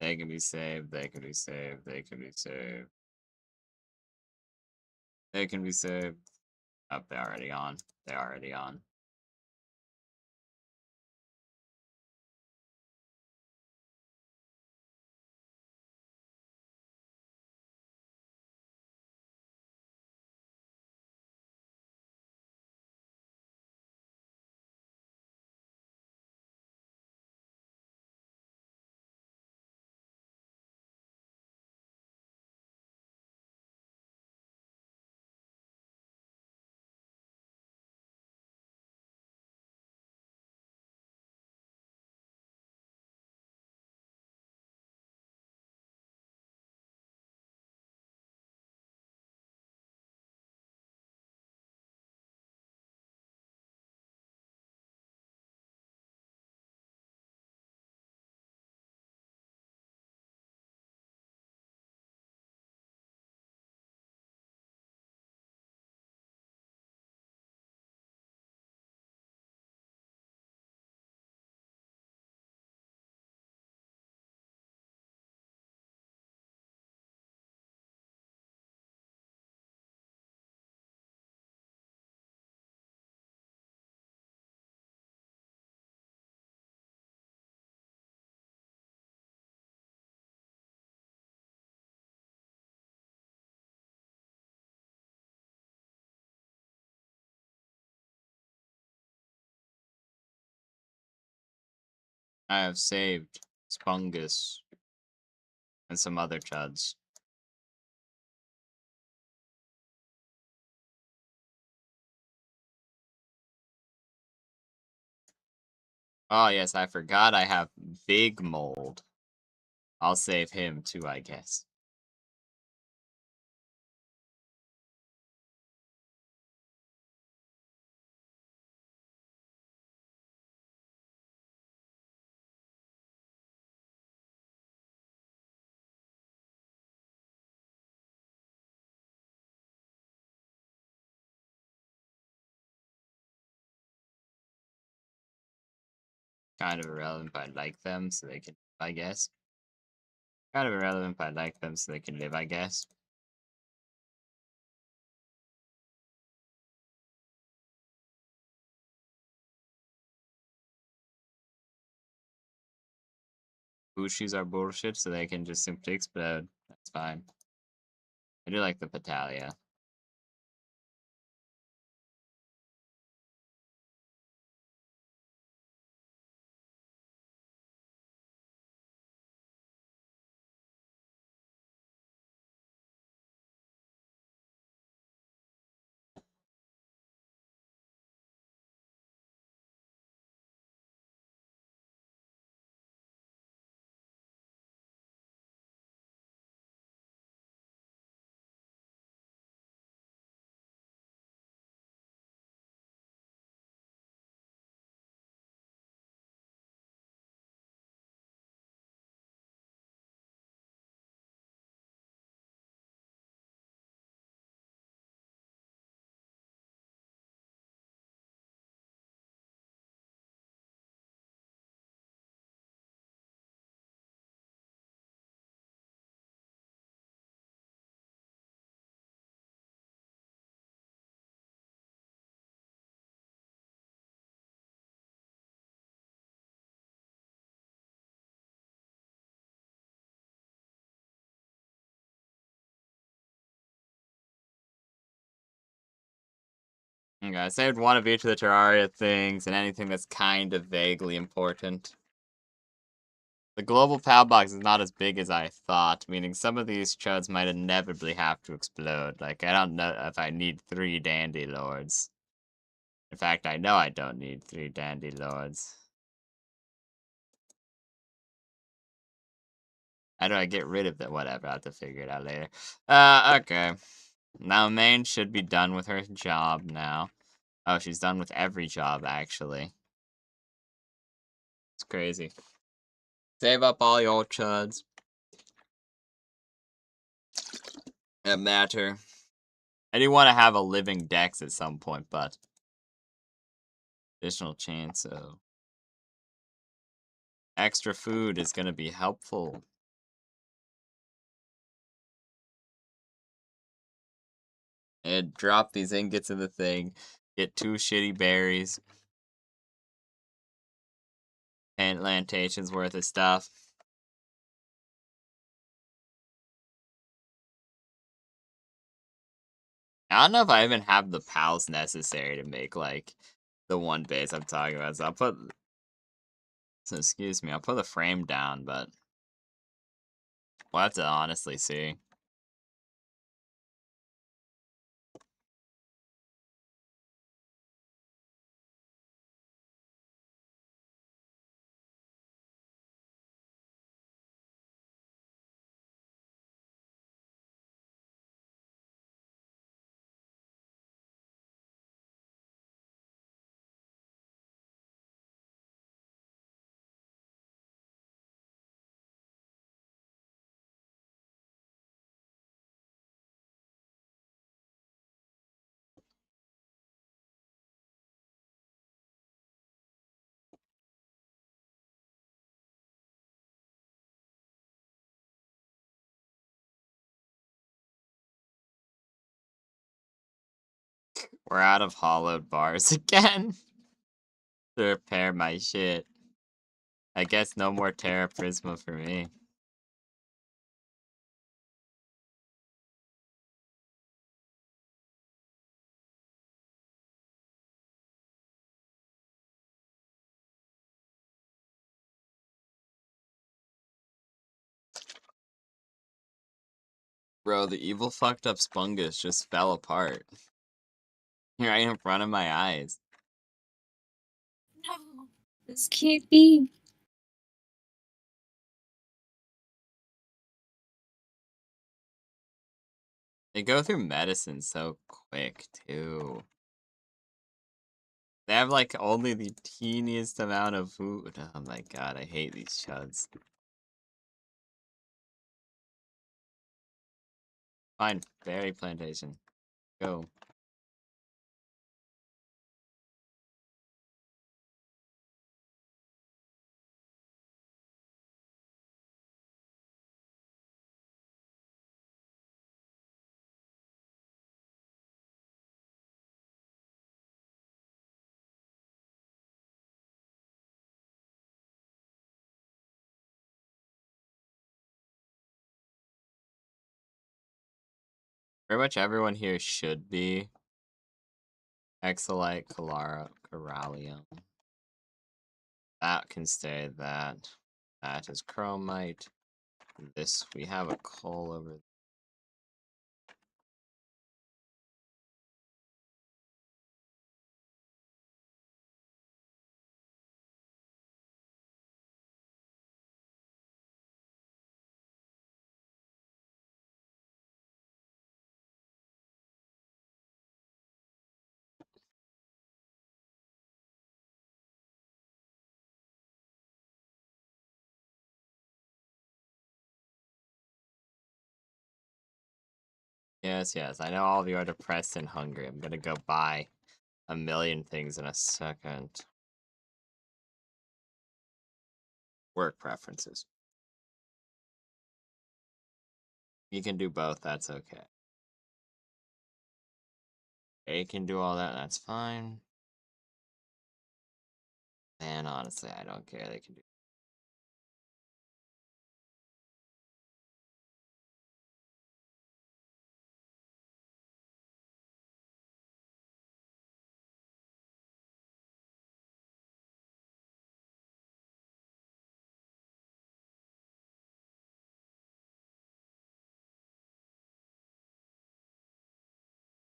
They can be saved. They can be saved. They can be saved. They can be saved. Oh, they're already on. They're already on. I have saved Spungus and some other chuds. Oh, yes, I forgot I have Big Mold. I'll save him too, I guess. Kind of irrelevant, but I like them, so they can, I guess. Kind of irrelevant, but I like them, so they can live, I guess. Bushies are bullshit, so they can just simply explode. That's fine. I do like the Petalia. Okay, I saved one of each of the Terraria things and anything that's kind of vaguely important. The global PAL box is not as big as I thought, meaning some of these chuds might inevitably have to explode. Like, I don't know if I need 3 Dandy Lords. In fact, I know I don't need 3 Dandy Lords. How do I get rid of that? Whatever, I'll have to figure it out later. Okay. Now Main should be done with her job now. Oh, she's done with every job, actually. It's crazy. Save up all your chuds. It matter. I do want to have a living dex at some point, but additional chance of extra food is going to be helpful. And drop these ingots in the thing. Get 2 shitty berries. And plantations worth of stuff. I don't know if I even have the pals necessary to make, like, the one base I'm talking about. So I'll put... So excuse me, I'll put the frame down, but... We'll have to honestly see. We're out of hollowed bars again. To repair my shit. I guess no more Terra Prisma for me. Bro, the evil fucked up Spungus just fell apart. Right in front of my eyes. No, this can't be. They go through medicine so quick, too. They have, like, only the teeniest amount of food. Oh my god, I hate these chuds. Fine, berry plantation. Go. Pretty much everyone here should be Exolite, Corallium. That can stay that. That is Chromite. This, we have a coal over there. Yes, yes, I know all of you are depressed and hungry. I'm gonna go buy a million things in a second. Work preferences. You can do both, that's okay. They can do all that, that's fine. And honestly, I don't care, they can do.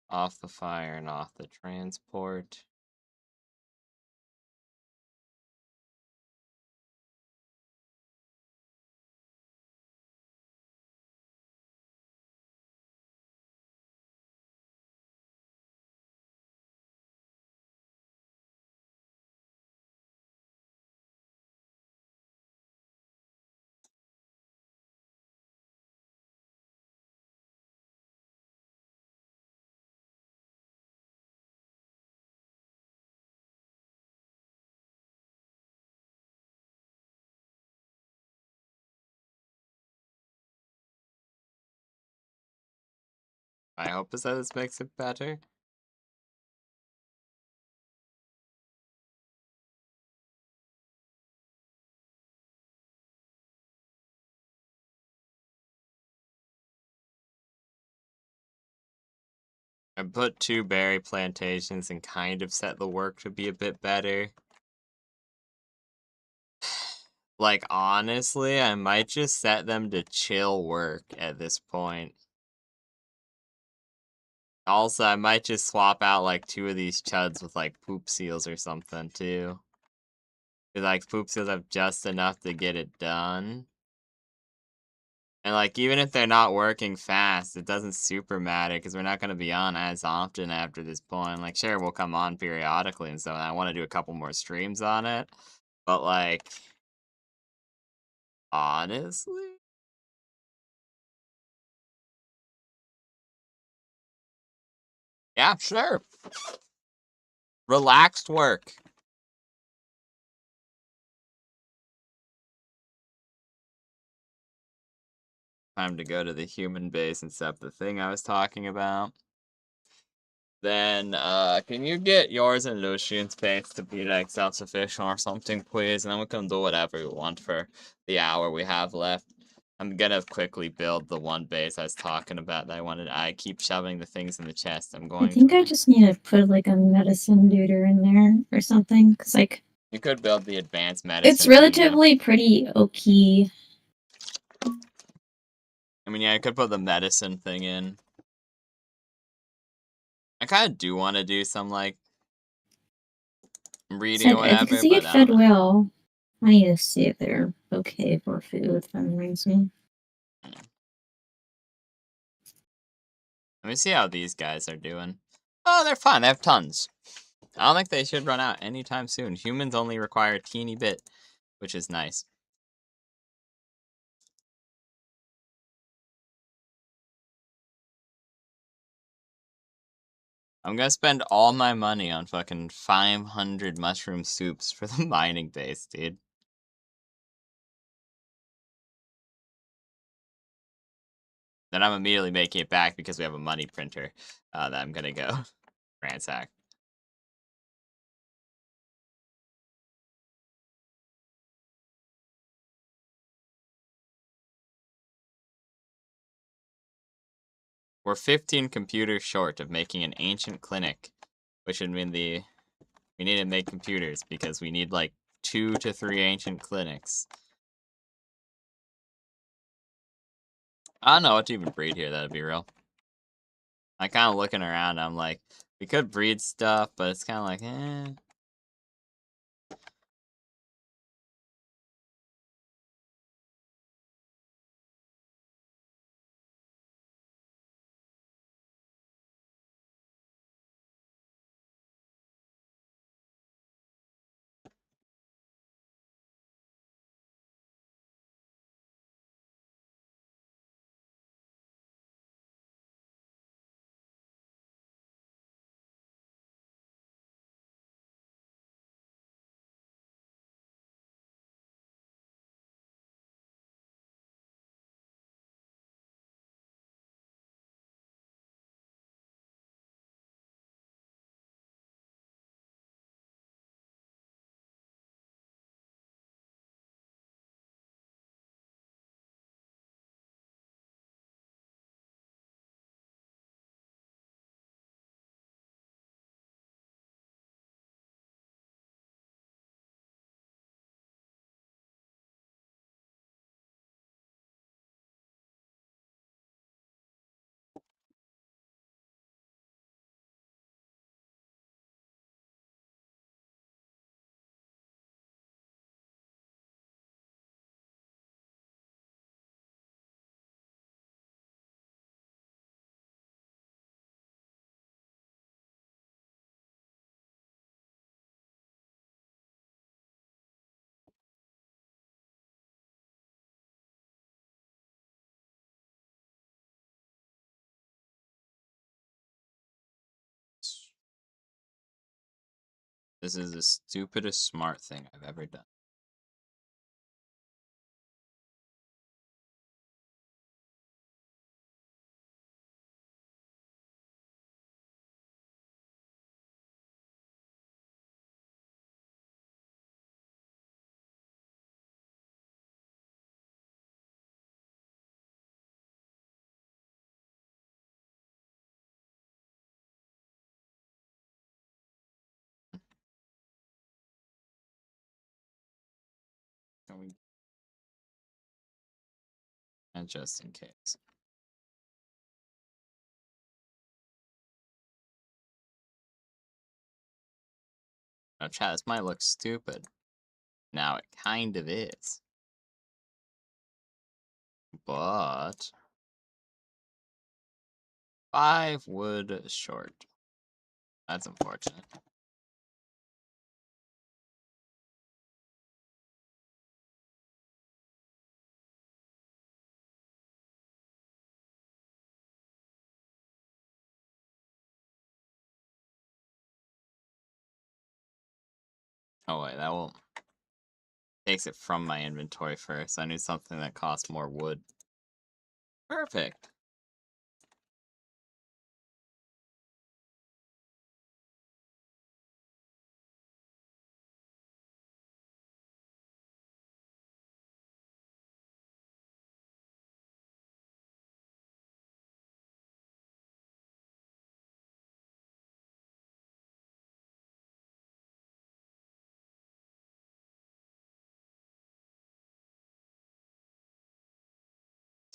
Off the fire and off the transport. I hope that this makes it better. I put 2 berry plantations and kind of set the work to be a bit better. Like, honestly, I might just set them to chill work at this point. Also, I might just swap out, like, 2 of these chuds with, like, poop seals or something, too. 'Cause, like, poop seals have just enough to get it done. And, like, even if they're not working fast, it doesn't super matter because we're not gonna be on as often after this point. Like, sure, we'll come on periodically and so and I wanna do a couple more streams on it, but, like, honestly? Yeah, sure. Relaxed work. Time to go to the human base and set up the thing I was talking about. Then, can you get yours and Lucian's base to be, like, self-sufficient or something, please? And then we can do whatever we want for the hour we have left. I'm gonna quickly build the one base I was talking about that I keep shoving the things in the chest. I'm I going think to. I just need to put like a medicine duder in there or something, because like You could build the advanced it's medicine thingy. relatively pretty okay. I mean, yeah, I could put the medicine thing in. I kind of do want to do some, like, reading or whatever, Because you but get I fed don't know. well. I need to see if they're okay for food. That reminds me. Let me see how these guys are doing. Oh, they're fine. They have tons. I don't think they should run out anytime soon. Humans only require a teeny bit, which is nice. I'm gonna spend all my money on fucking 500 mushroom soups for the mining base, dude. Then I'm immediately making it back because we have a money printer that I'm gonna go ransack. We're 15 computers short of making an ancient clinic, which would mean we need to make computers because we need like 2 to 3 ancient clinics. I don't know what to even breed here, that'd be real. I kind of looking around, I'm like, we could breed stuff, but it's kind of like, eh. This is the stupidest smart thing I've ever done. Can we... And just in case. Now, chat, this might look stupid. Now it kind of is. But 5 wood short. That's unfortunate. Oh wait, that will takes it from my inventory first. I need something that costs more wood. Perfect.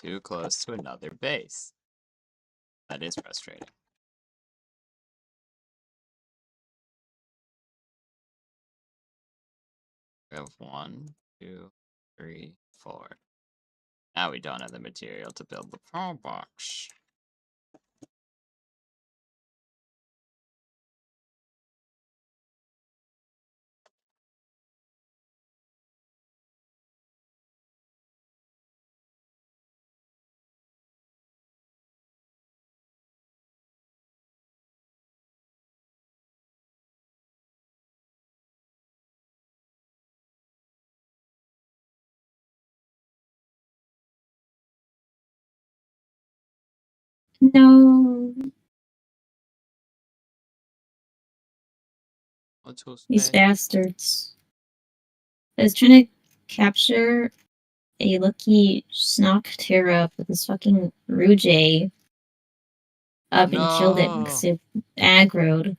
Too close to another base. That is frustrating. We have 1, 2, 3, 4. Now we don't have the material to build the power box. No. These bastards. I was trying to capture a lucky Snockterra with this fucking Rouge up and killed it because it aggroed.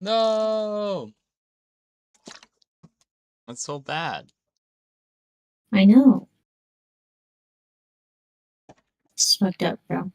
No! That's so bad. I know. It's fucked up, bro.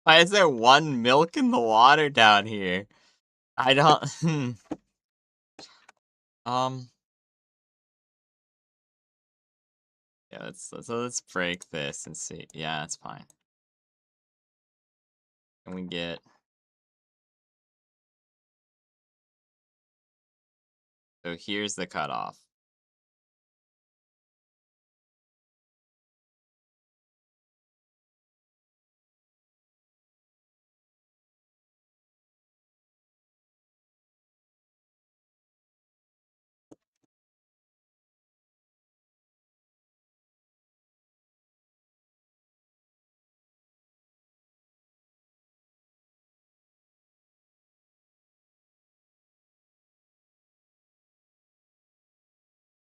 Why is there 1 milk in the water down here? I don't... Yeah, let's break this and see. Yeah, it's fine. Can we get... So here's the cutoff.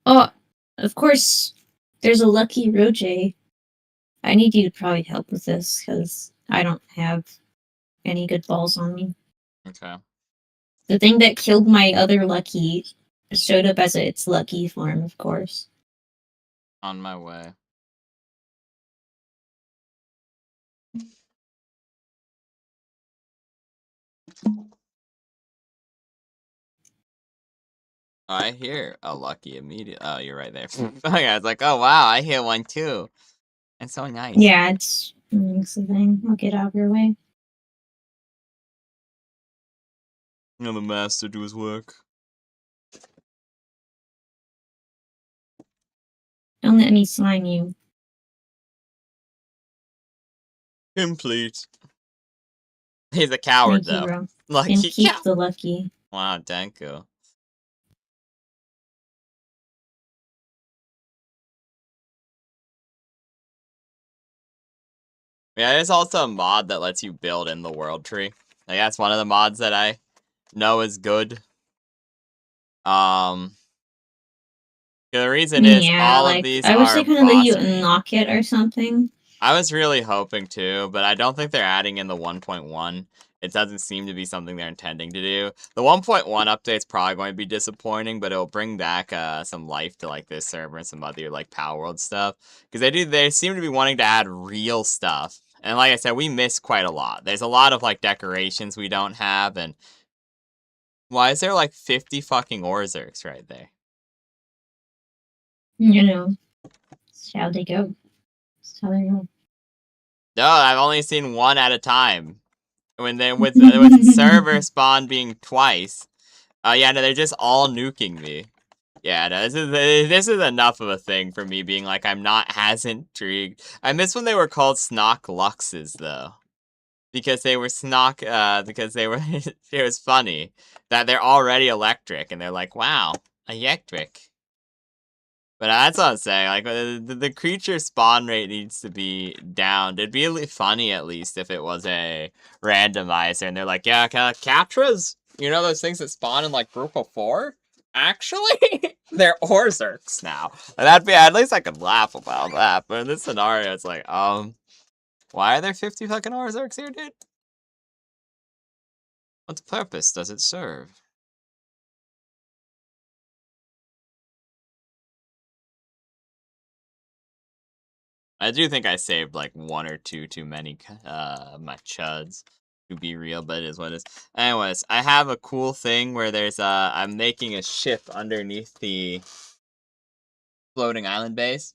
Oh, of course, there's a lucky Rouge. I need you to probably help with this because I don't have any good balls on me. Okay. The thing that killed my other lucky showed up as its lucky form, of course. On my way. I hear a lucky immediate. Oh, you're right there. Okay, I was like, oh wow, I hear one too. That's so nice. Yeah, it's the thing. I'll get out of your way. You know, the master do his work. Don't let me slime you. Complete. He's a coward Thank you, though. bro. And Lucky keep cow. the lucky. Wow, Denko. Yeah, there's also a mod that lets you build in the world tree. Like that's one of the mods that I know is good. Um, the reason is Yeah, all of like, these I wish they are could have let you boss. unlock it or something. I was really hoping to, but I don't think they're adding in the 1.1. It doesn't seem to be something they're intending to do. The 1.1 update's probably going to be disappointing, but it'll bring back some life to like this server and some other like palworld stuff. Because they seem to be wanting to add real stuff. And like I said, we miss quite a lot. There's a lot of like decorations we don't have, and why is there like 50 fucking Orzerks right there? You know, that's how they go. That's how they go. No, I've only seen one at a time. When they with server spawn being twice. Yeah, no, they're just all nuking me. Yeah, no, this is enough of a thing for me being like I'm not as intrigued. I miss when they were called Snock Luxes though, because they were Snock. Because they were. It was funny that they're already electric and they're like, wow, electric. But that's what I'm saying. Like the creature spawn rate needs to be down. It'd be funny at least if it was a randomizer, and they're like, yeah, Catras. You know those things that spawn in like group of 4? Actually, they're Orzerks now. And that'd be at least I could laugh about that. But in this scenario, it's like, why are there 50 fucking Orzerks here, dude? What purpose does it serve? I do think I saved like one or two too many my chuds to be real, but it is what it is. Anyways, I have a cool thing where there's I'm making a ship underneath the floating island base.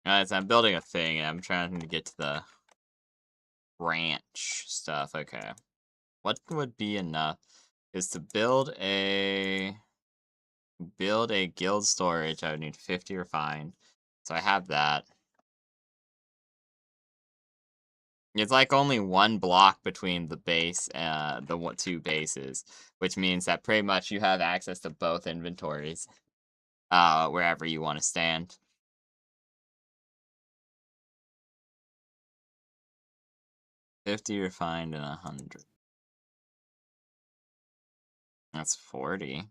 Guys, I'm building a thing and I'm trying to get to the ranch stuff. Okay. What would be enough is to build a guild storage. I would need 50 refined. So I have that. It's like only one block between the base, two bases, which means that pretty much you have access to both inventories, wherever you want to stand. $50 refined and 100. That's 40.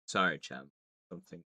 Sorry, champ. Something.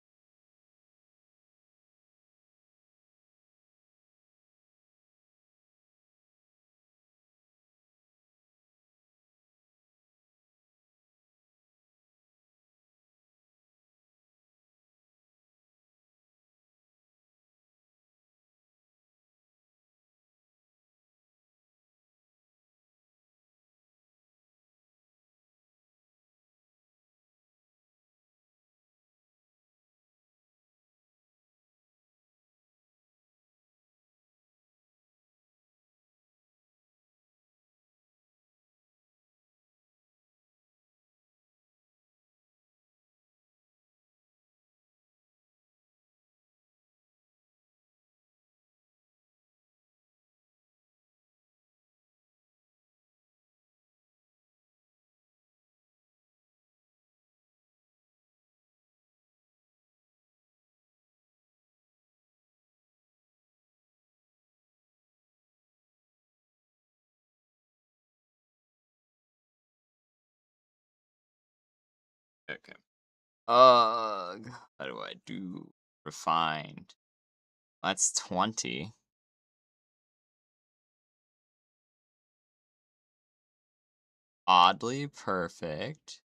Okay. Ugh. How do I do? Refined. That's 20. Oddly perfect.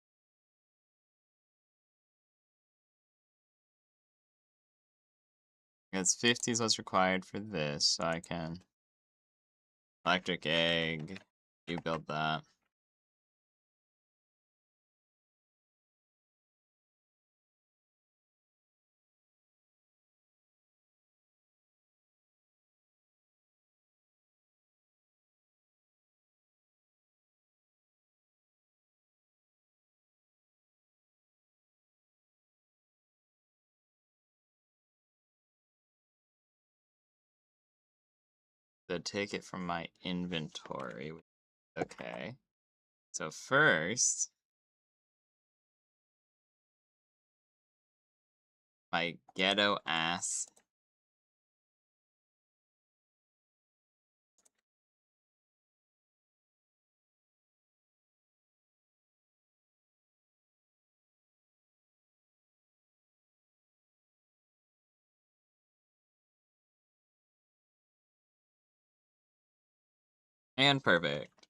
Because 50 is what's required for this, so I can. Electric egg. You build that. So take it from my inventory. Okay. So first, my ghetto ass. And perfect.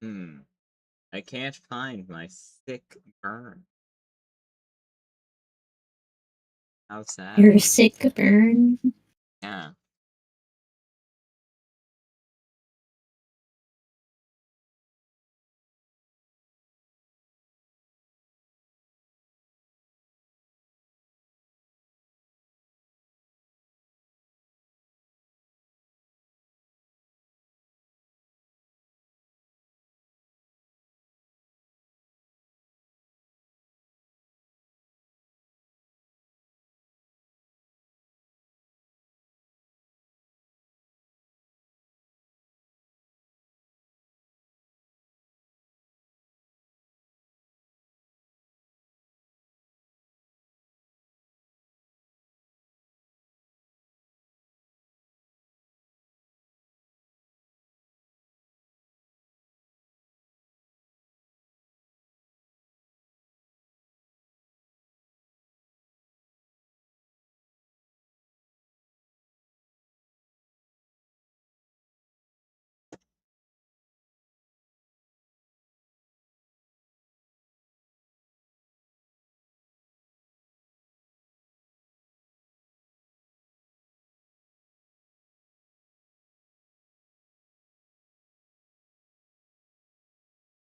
Hmm. I can't find my sick burn. How sad. You're sick burn. Yeah.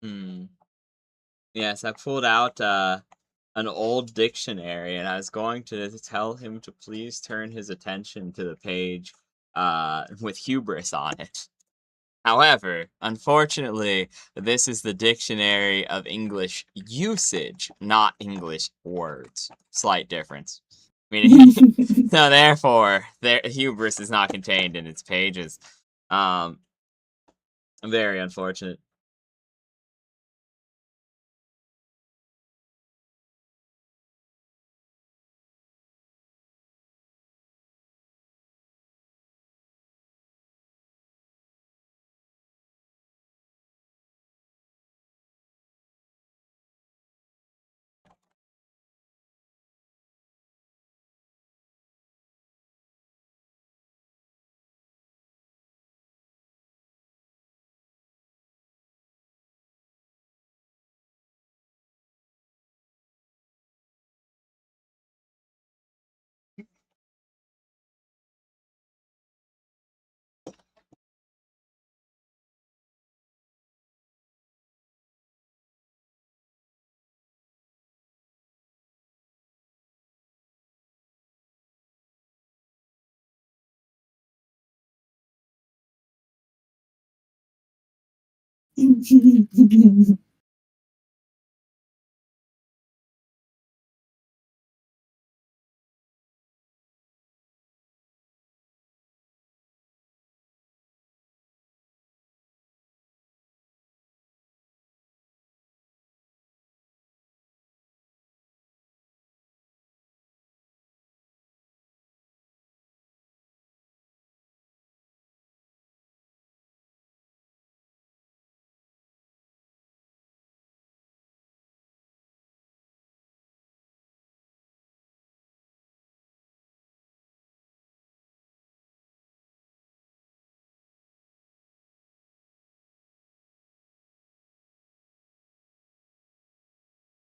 Hmm. Yes, I pulled out an old dictionary and I was going to tell him to please turn his attention to the page with hubris on it. However, unfortunately, this is the dictionary of English usage, not English words. Slight difference. Meaning, so therefore, their hubris is not contained in its pages. Um, very unfortunate.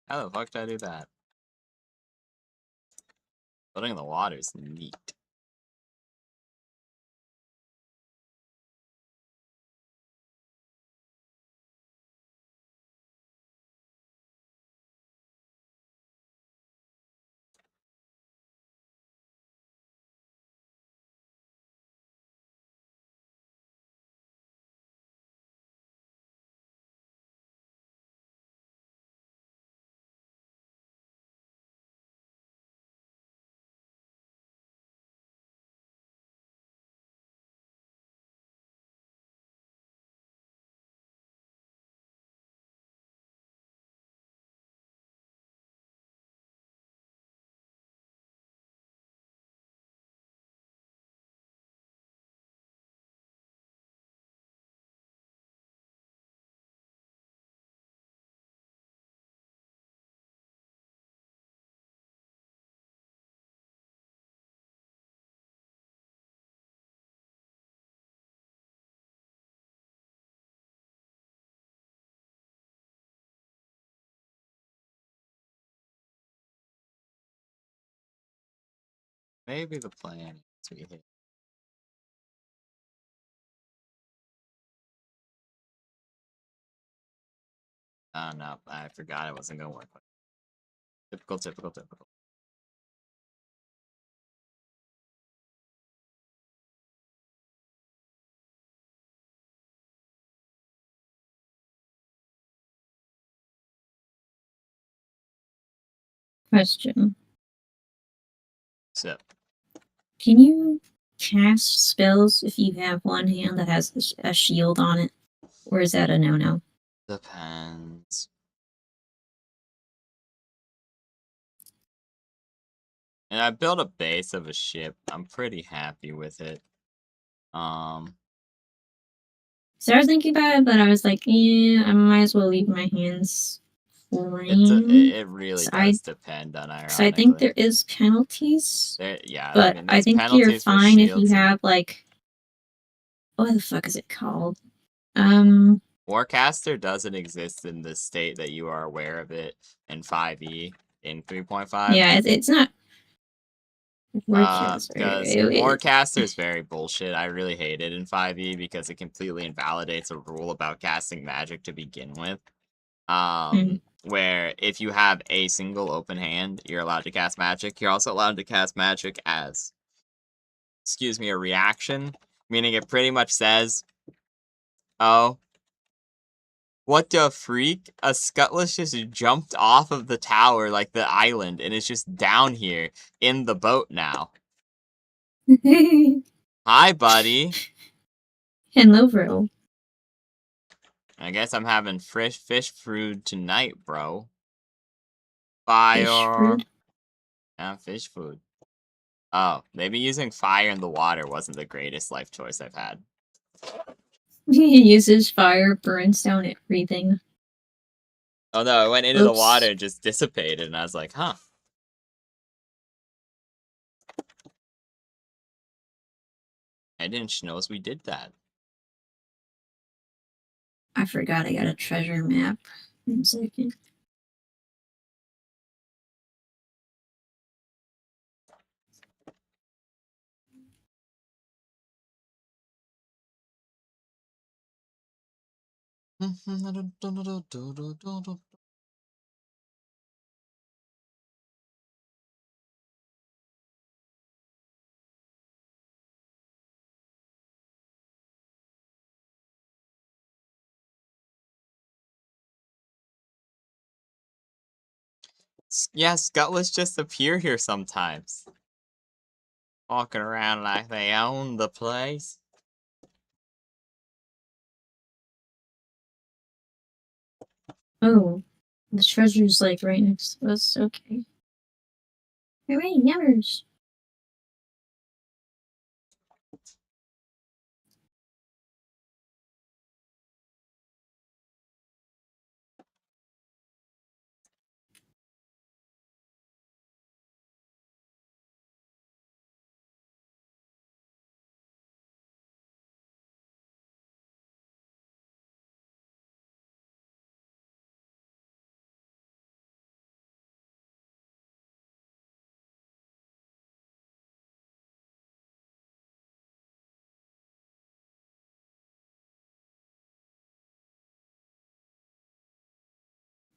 How the fuck did I do that? Floating in the water is neat. Maybe the plan is we hit. Oh no, I forgot it wasn't gonna work. Typical, typical, typical. Question. So, Can you cast spells if you have one hand that has a shield on it? Or is that a no-no? depends. And I built a base of a ship. I'm pretty happy with it. So I was thinking about it, but I was like, yeah, I might as well leave my hands plain. It really So does depend, I think unironically. there is penalties, Yeah, I but mean, I there's think you're penalties for fine if you shields and have like, what the fuck is it called? Warcaster doesn't exist in the state that you are aware of it in 5e in 3.5. Yeah, it's not Warcaster. Because Warcaster is very bullshit. I really hate it in 5e because it completely invalidates a rule about casting magic to begin with. Where if you have a single open hand, you're allowed to cast magic. You're also allowed to cast magic as, excuse me, a reaction, meaning it pretty much says, oh, what the freak? A Scutlass just jumped off of the tower, like the island, and is just down here in the boat now. Hi, buddy. Hello, bro. I guess I'm having fish food tonight, bro. Fish Fire. food. Yeah, fish food. Oh, maybe using fire in the water wasn't the greatest life choice I've had. He uses fire, burns down everything. Oh no, it went into the water and just dissipated, and I was like, huh. I didn't know we did that. I forgot I got a treasure map. 1 second. Yeah, Scutlass just appear here sometimes. Walking around like they own the place. Oh, the treasure's like right next to us. Okay. Hooray, yummers.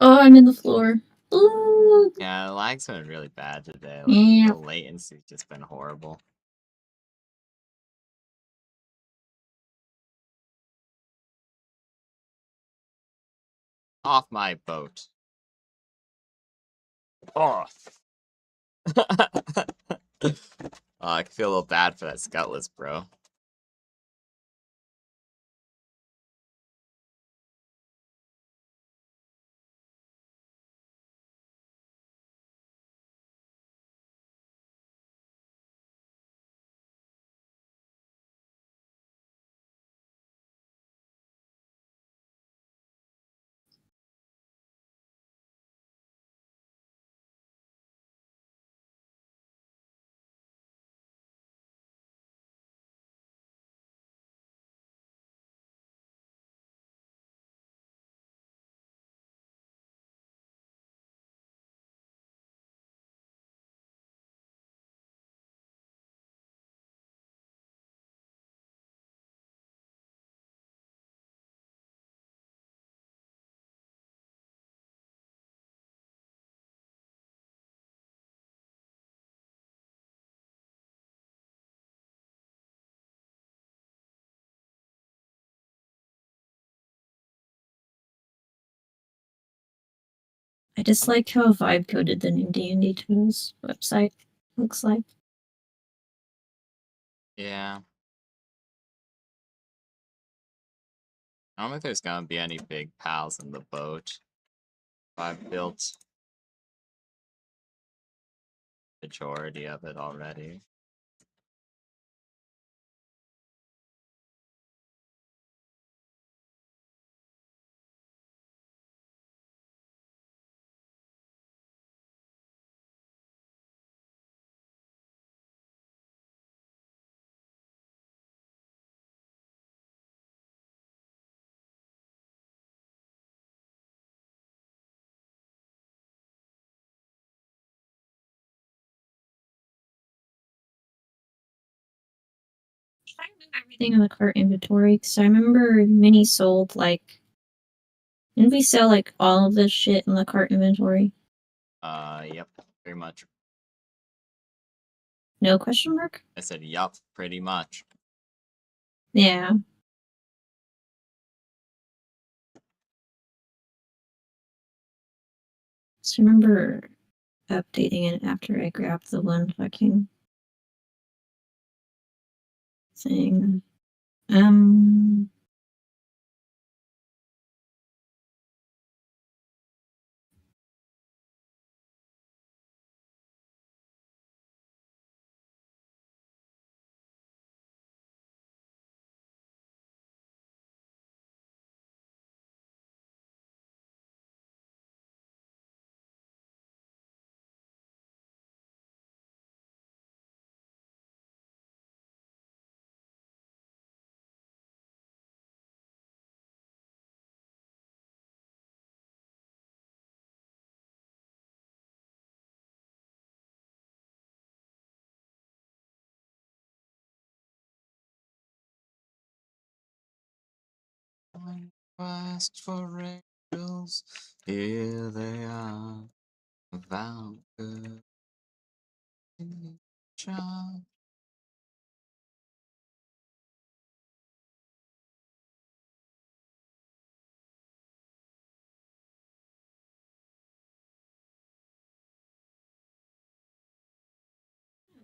Oh, I'm in the floor. Ooh. Yeah, the lag's been really bad today. Like, Yeah. the latency's just been horrible. Off my boat. Off. I feel a little bad for that Scutlass, bro. I just like how vibe coded the new D&D tools website looks like. Yeah. I don't think there's gonna be any big pals in the boat. I've built majority of it already. I remember everything in the cart inventory because I remember Mini sold like. Didn't we sell like all of this shit in the cart inventory? Yep, pretty much. No question mark? I said, yup, pretty much. Yeah. So I remember updating it after I grabbed the one fucking thing. Quest for angels, here they are, found good child.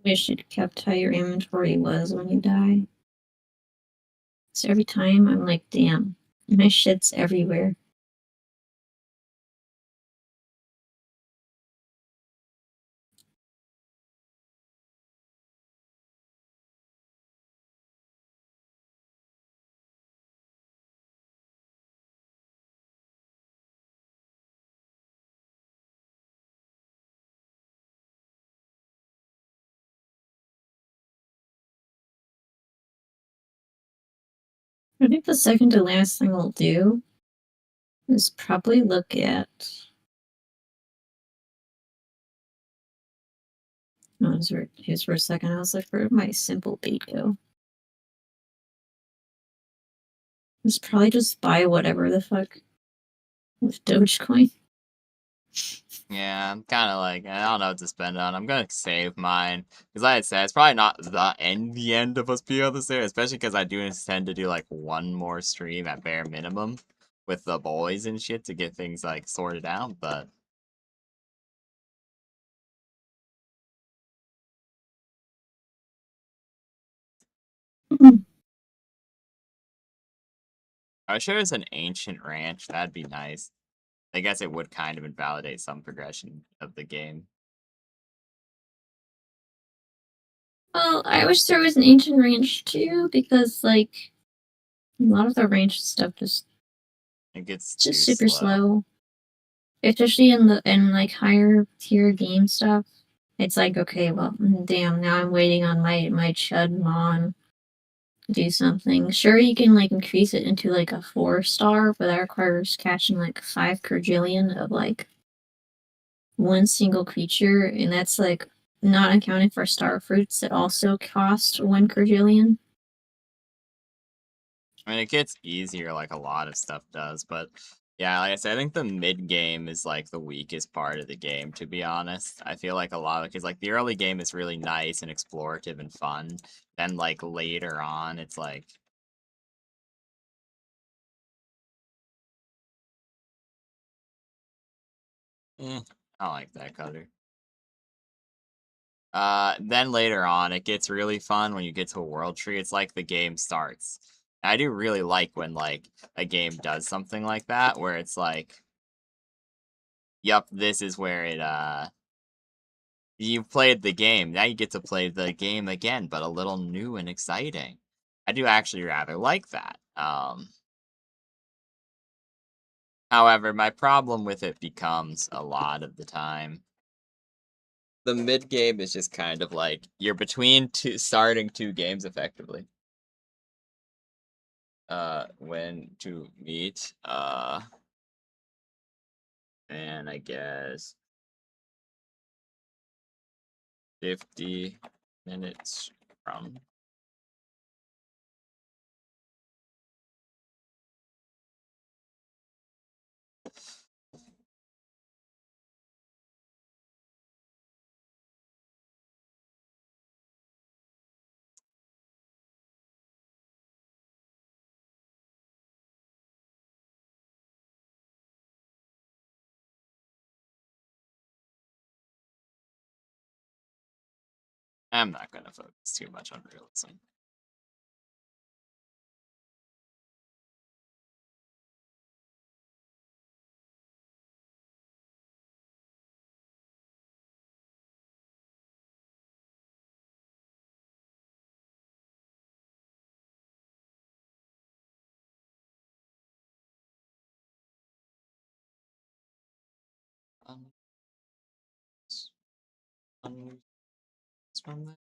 Wish it kept how your inventory was when you die. So every time I'm like, damn, my shit's everywhere. I think the second to last thing I'll do is probably look at. Oh, here's for a second. I was like, where did my simple bait go? Just probably just buy whatever the fuck with Dogecoin. Yeah, I'm kind of like, I don't know what to spend on. I'm gonna save mine. Because like I said, it's probably not the end of us being able to save, especially because I do intend to do like one more stream at bare minimum with the boys and shit to get things like sorted out, but I sure it's an ancient ranch. That'd be nice. I guess it would kind of invalidate some progression of the game. Well, I wish there was an ancient range too, because like a lot of the range stuff It gets just too super slow. slow. Especially in like higher tier game stuff. It's like, okay, well, damn, now I'm waiting on my Chud Mon to do something. Sure, you can like increase it into like a 4-star, but that requires catching like 5 quadrillion of like one single creature, and that's like not accounting for star fruits that also cost 1 quadrillion. I mean, it gets easier like a lot of stuff does, but yeah, like I said, I think the mid game is like the weakest part of the game, to be honest. I feel like a lot of because like the early game is really nice and explorative and fun. Then like later on, it's like Eh, I like that color. Then later on, it gets really fun when you get to a world tree. It's like the game starts. I do really like when like a game does something like that, where it's like, "Yup, this is where it you played the game. Now you get to play the game again, but a little new and exciting." I do actually rather like that. However, my problem with it becomes a lot of the time the mid game is just kind of like you're between two starting two games effectively. When to meet, and I guess 50 minutes from. I'm not gonna focus too much on realism. Um, s- um, from the-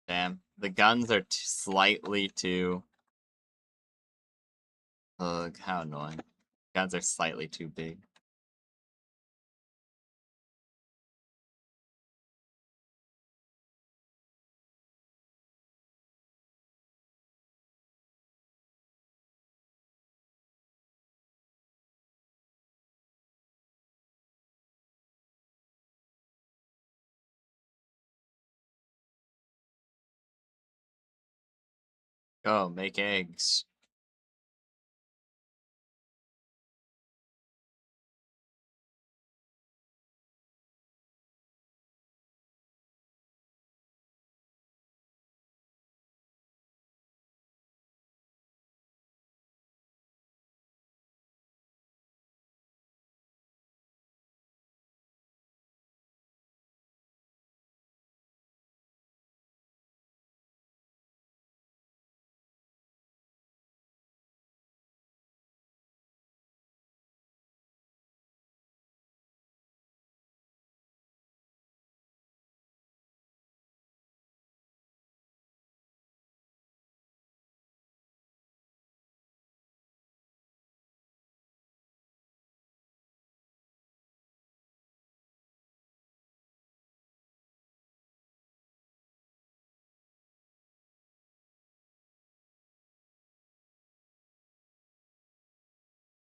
Damn, the guns are slightly too. Ugh, how annoying. Guns are slightly too big. Go make eggs.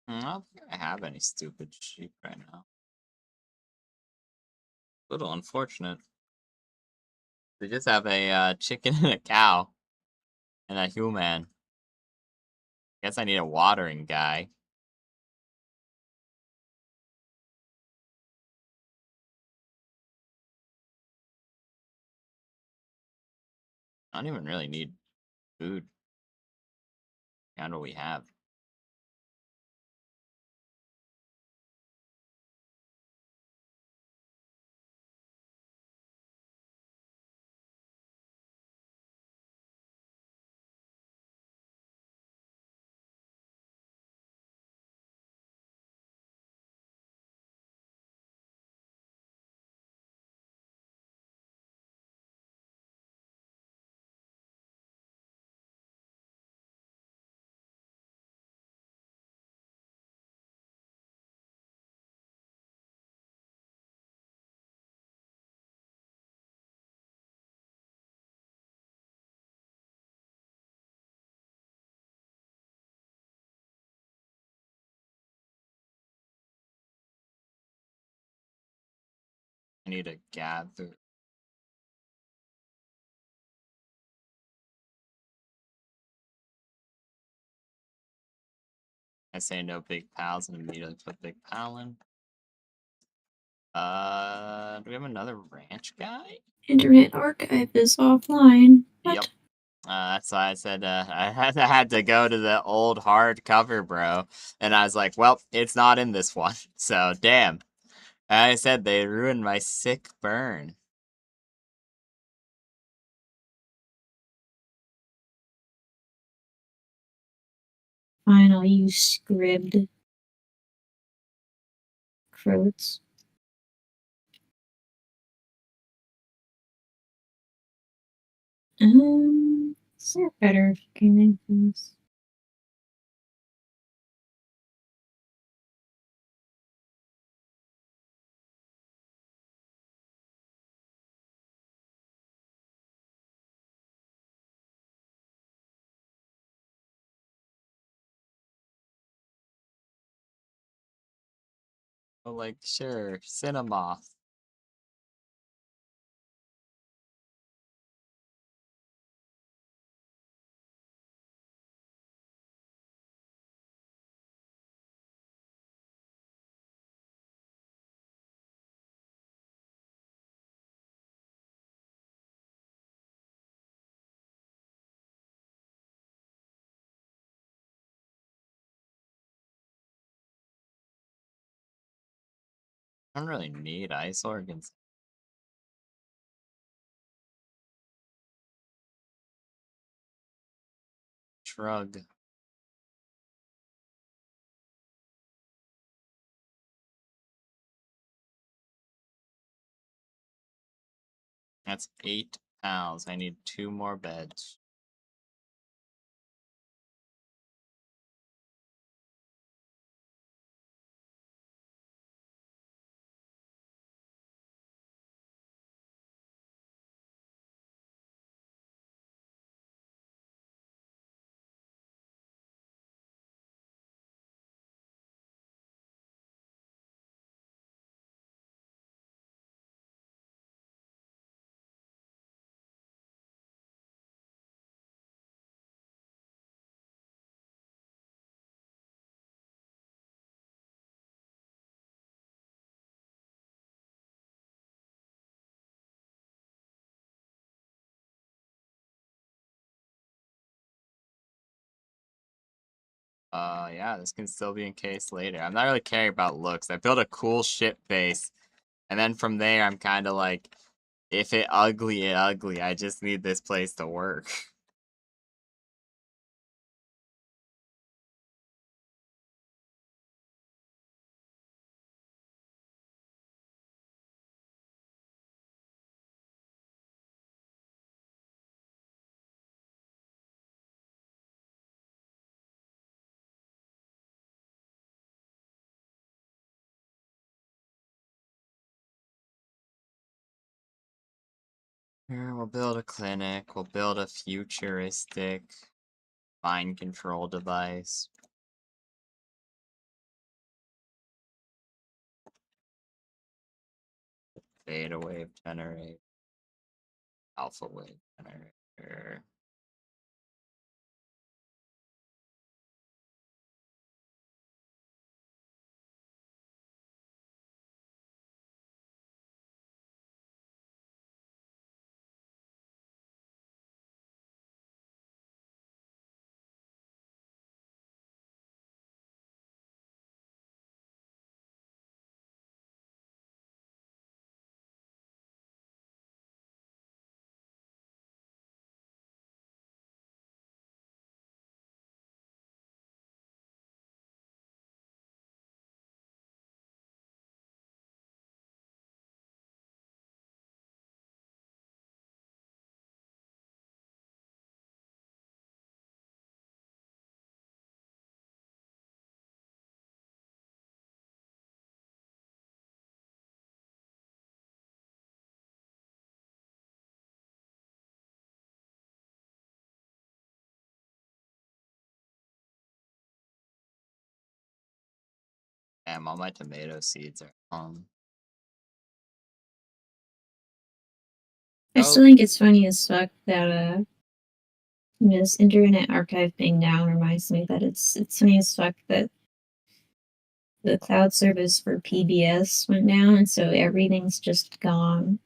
I don't think I have any stupid sheep right now. Little unfortunate. They just have a chicken and a cow and a human. Guess I need a watering guy. I don't even really need food. Kind of what we have. I need to gather. I say no big pals and immediately put big pal in. Do we have another ranch guy? Internet archive is offline. Yep. What? That's why I said I had to go to the old hardcover, bro. And I was like, well, it's not in this one. So, damn. I said they ruined my sick burn. Fine, I'll use scribd. Croats. Is there better gaming things? But, like, sure, cinema. I don't really need ice organs. Shrug. That's 8 pals. I need 2 more beds. Yeah, this can still be encased later. I'm not really caring about looks. I built a cool ship base, and then from there, I'm kind of like, if it ugly, it ugly. I just need this place to work. Here, we'll build a clinic. We'll build a futuristic mind control device. Beta wave generator. Alpha wave generator. Damn, all my tomato seeds are I still think it's funny as fuck that this Internet Archive being down reminds me that it's funny as fuck that the cloud service for PBS went down, and so everything's just gone.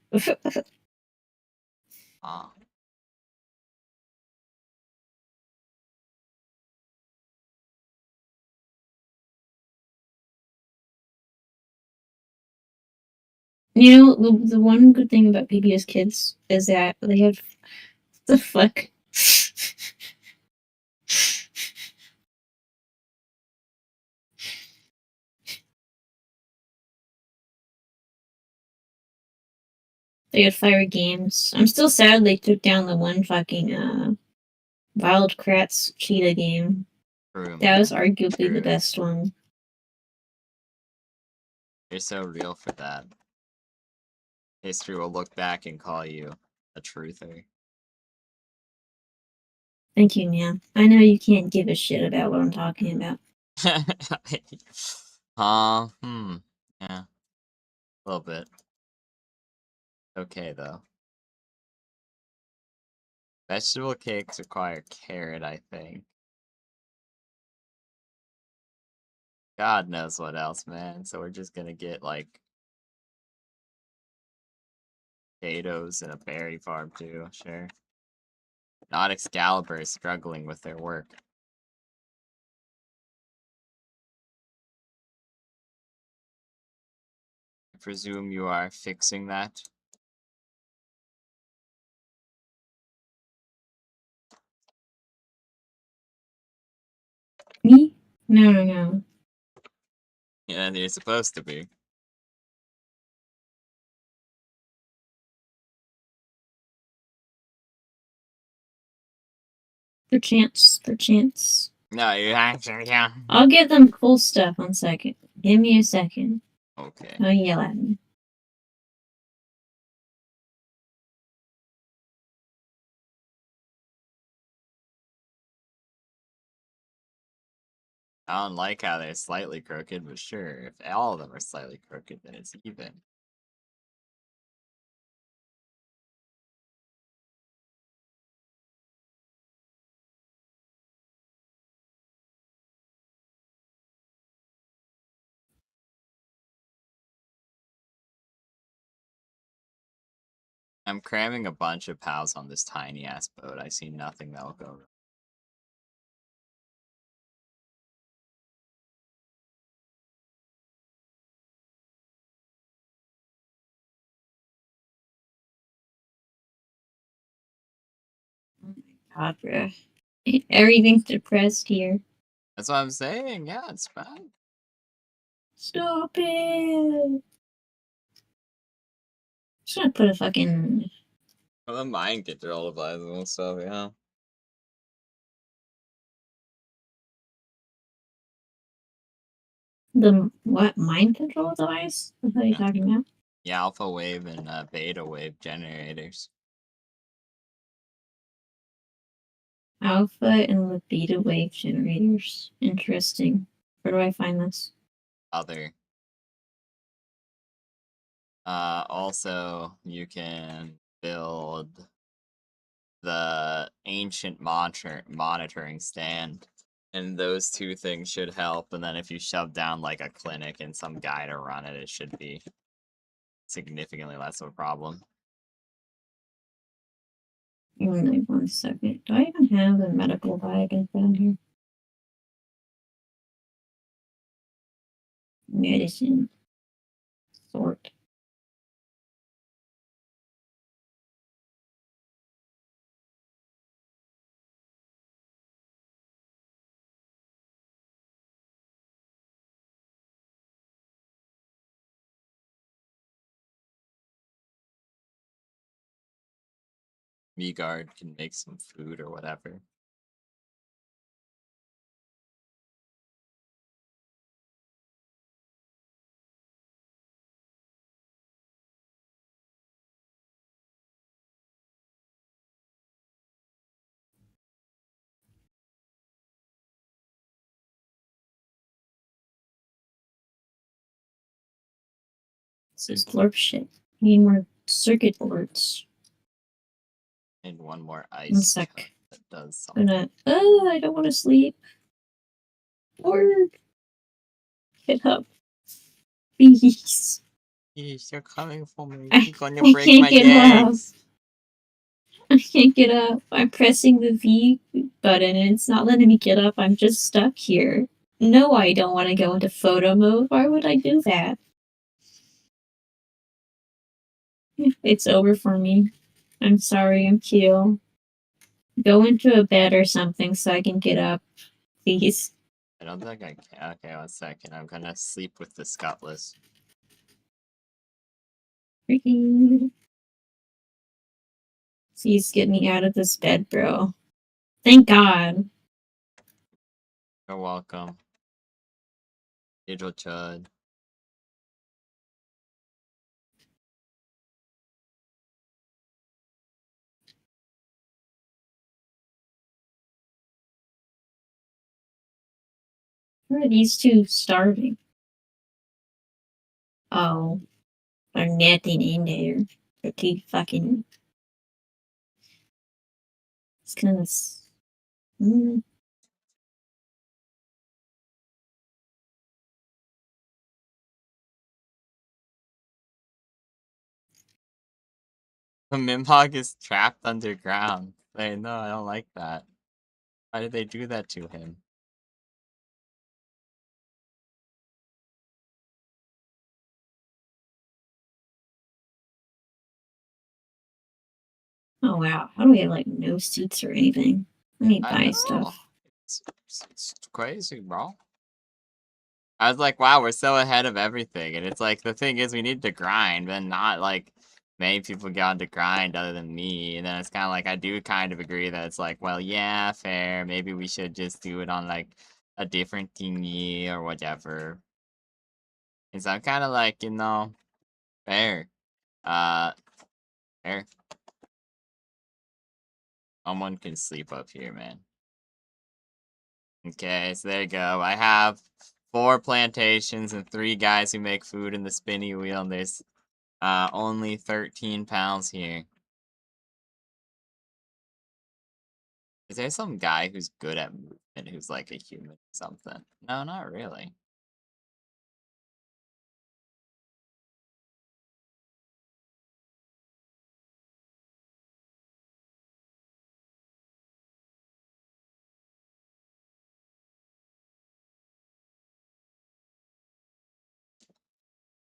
You know, the one good thing about PBS Kids is that they have the fuck. They had Fire Games. I'm still sad they took down the one fucking Wild Kratts cheetah game. That was arguably the best one. You're so real for that. History will look back and call you a truther. Thank you, man. I know you can't give a shit about what I'm talking about. Yeah. A little bit. Okay, though. Vegetable cakes require carrot, I think. God knows what else, man. So we're just gonna get, like, potatoes and a berry farm, too. Sure. Not Excalibur is struggling with their work. I presume you are fixing that? Me? No. Yeah, you're supposed to be. Perchance. No, you actually can. I'll get them cool stuff 1 second. Give me a second. Okay. Don't yell at me. I don't like how they're slightly crooked, but sure, if all of them are slightly crooked, then it's even. I'm cramming a bunch of pals on this tiny ass boat. I see nothing that'll go wrong. Oh my god, bro. Everything's depressed here. That's what I'm saying. Yeah, it's fine. Stop it. Just gonna put a fucking. Well, the mind control devices and stuff, yeah. The what? Mind control device? What are you talking about? Yeah, alpha wave and beta wave generators. Alpha and beta wave generators. Interesting. Where do I find this? Other. Also, you can build the ancient monitoring stand. And those two things should help. And then if you shove down like a clinic and some guy to run it, it should be significantly less of a problem. Only 1 second. Do I even have a medical bag down here? Medicine. Sort. V-Guard can make some food or whatever. This is blurb shit. Need more circuit boards. And one more 1 ice sec. that does something. I don't want to sleep. Or get up. Please. Please, you're coming for me. I You're gonna break can't my get up. legs. I can't get up. I'm pressing the V button and it's not letting me get up. I'm just stuck here. No, I don't want to go into photo mode. Why would I do that? It's over for me. I'm sorry, I'm Keel. Go into a bed or something so I can get up, please. I don't think I can. Okay, 1 second. I'm gonna sleep with the Scutless. Please get me out of this bed, bro. Thank God. You're welcome. Digital Chud. Where are these two starving? Oh, there's nothing in there. They keep fucking. It's kind of. The Mimhog is trapped underground. Hey, no, I don't like that. Why did they do that to him? Oh wow, how do we have like no suits or anything? Let me I buy know. stuff. It's crazy, bro. I was like, wow, we're so ahead of everything. And it's like, the thing is, we need to grind, but not like many people got to grind other than me. And then it's kind of like, I do kind of agree that it's like, well, yeah, fair. Maybe we should just do it on like a different thingy or whatever. And so I'm kind of like, fair. Uh, fair. Someone can sleep up here, man. Okay, so there you go. I have 4 plantations and 3 guys who make food in the spinny wheel, and there's only 13 pounds here. Is there some guy who's good at movement who's like a human or something? No, not really.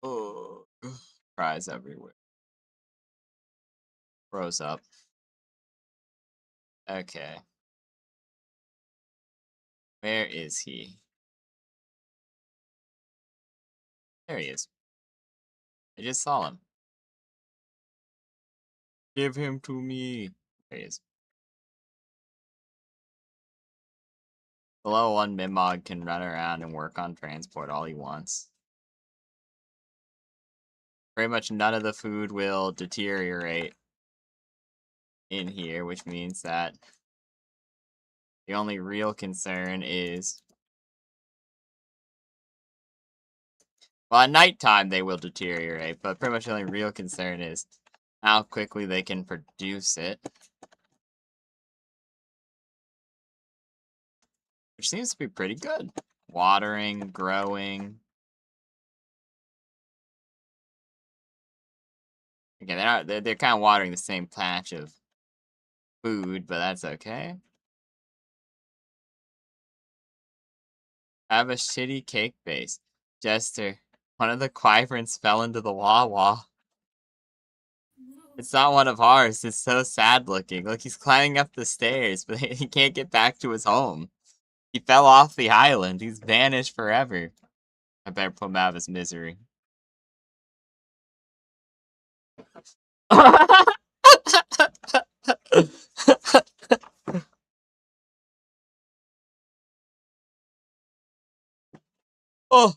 Oh, fries everywhere. Rose up. Okay. Where is he? There he is. I just saw him. Give him to me. There he is. The level 1 Mimog can run around and work on transport all he wants. Pretty much none of the food will deteriorate in here, which means that the only real concern is... Well, at nighttime they will deteriorate, but pretty much the only real concern is how quickly they can produce it. Which seems to be pretty good. Watering, growing. Okay, they're kind of watering the same patch of food, but that's okay. I have a shitty cake base. Jester, one of the Quiverns fell into the Wawa. It's not one of ours. It's so sad looking. Look, he's climbing up the stairs, but he can't get back to his home. He fell off the island. He's vanished forever. I better put him out of his misery. Oh,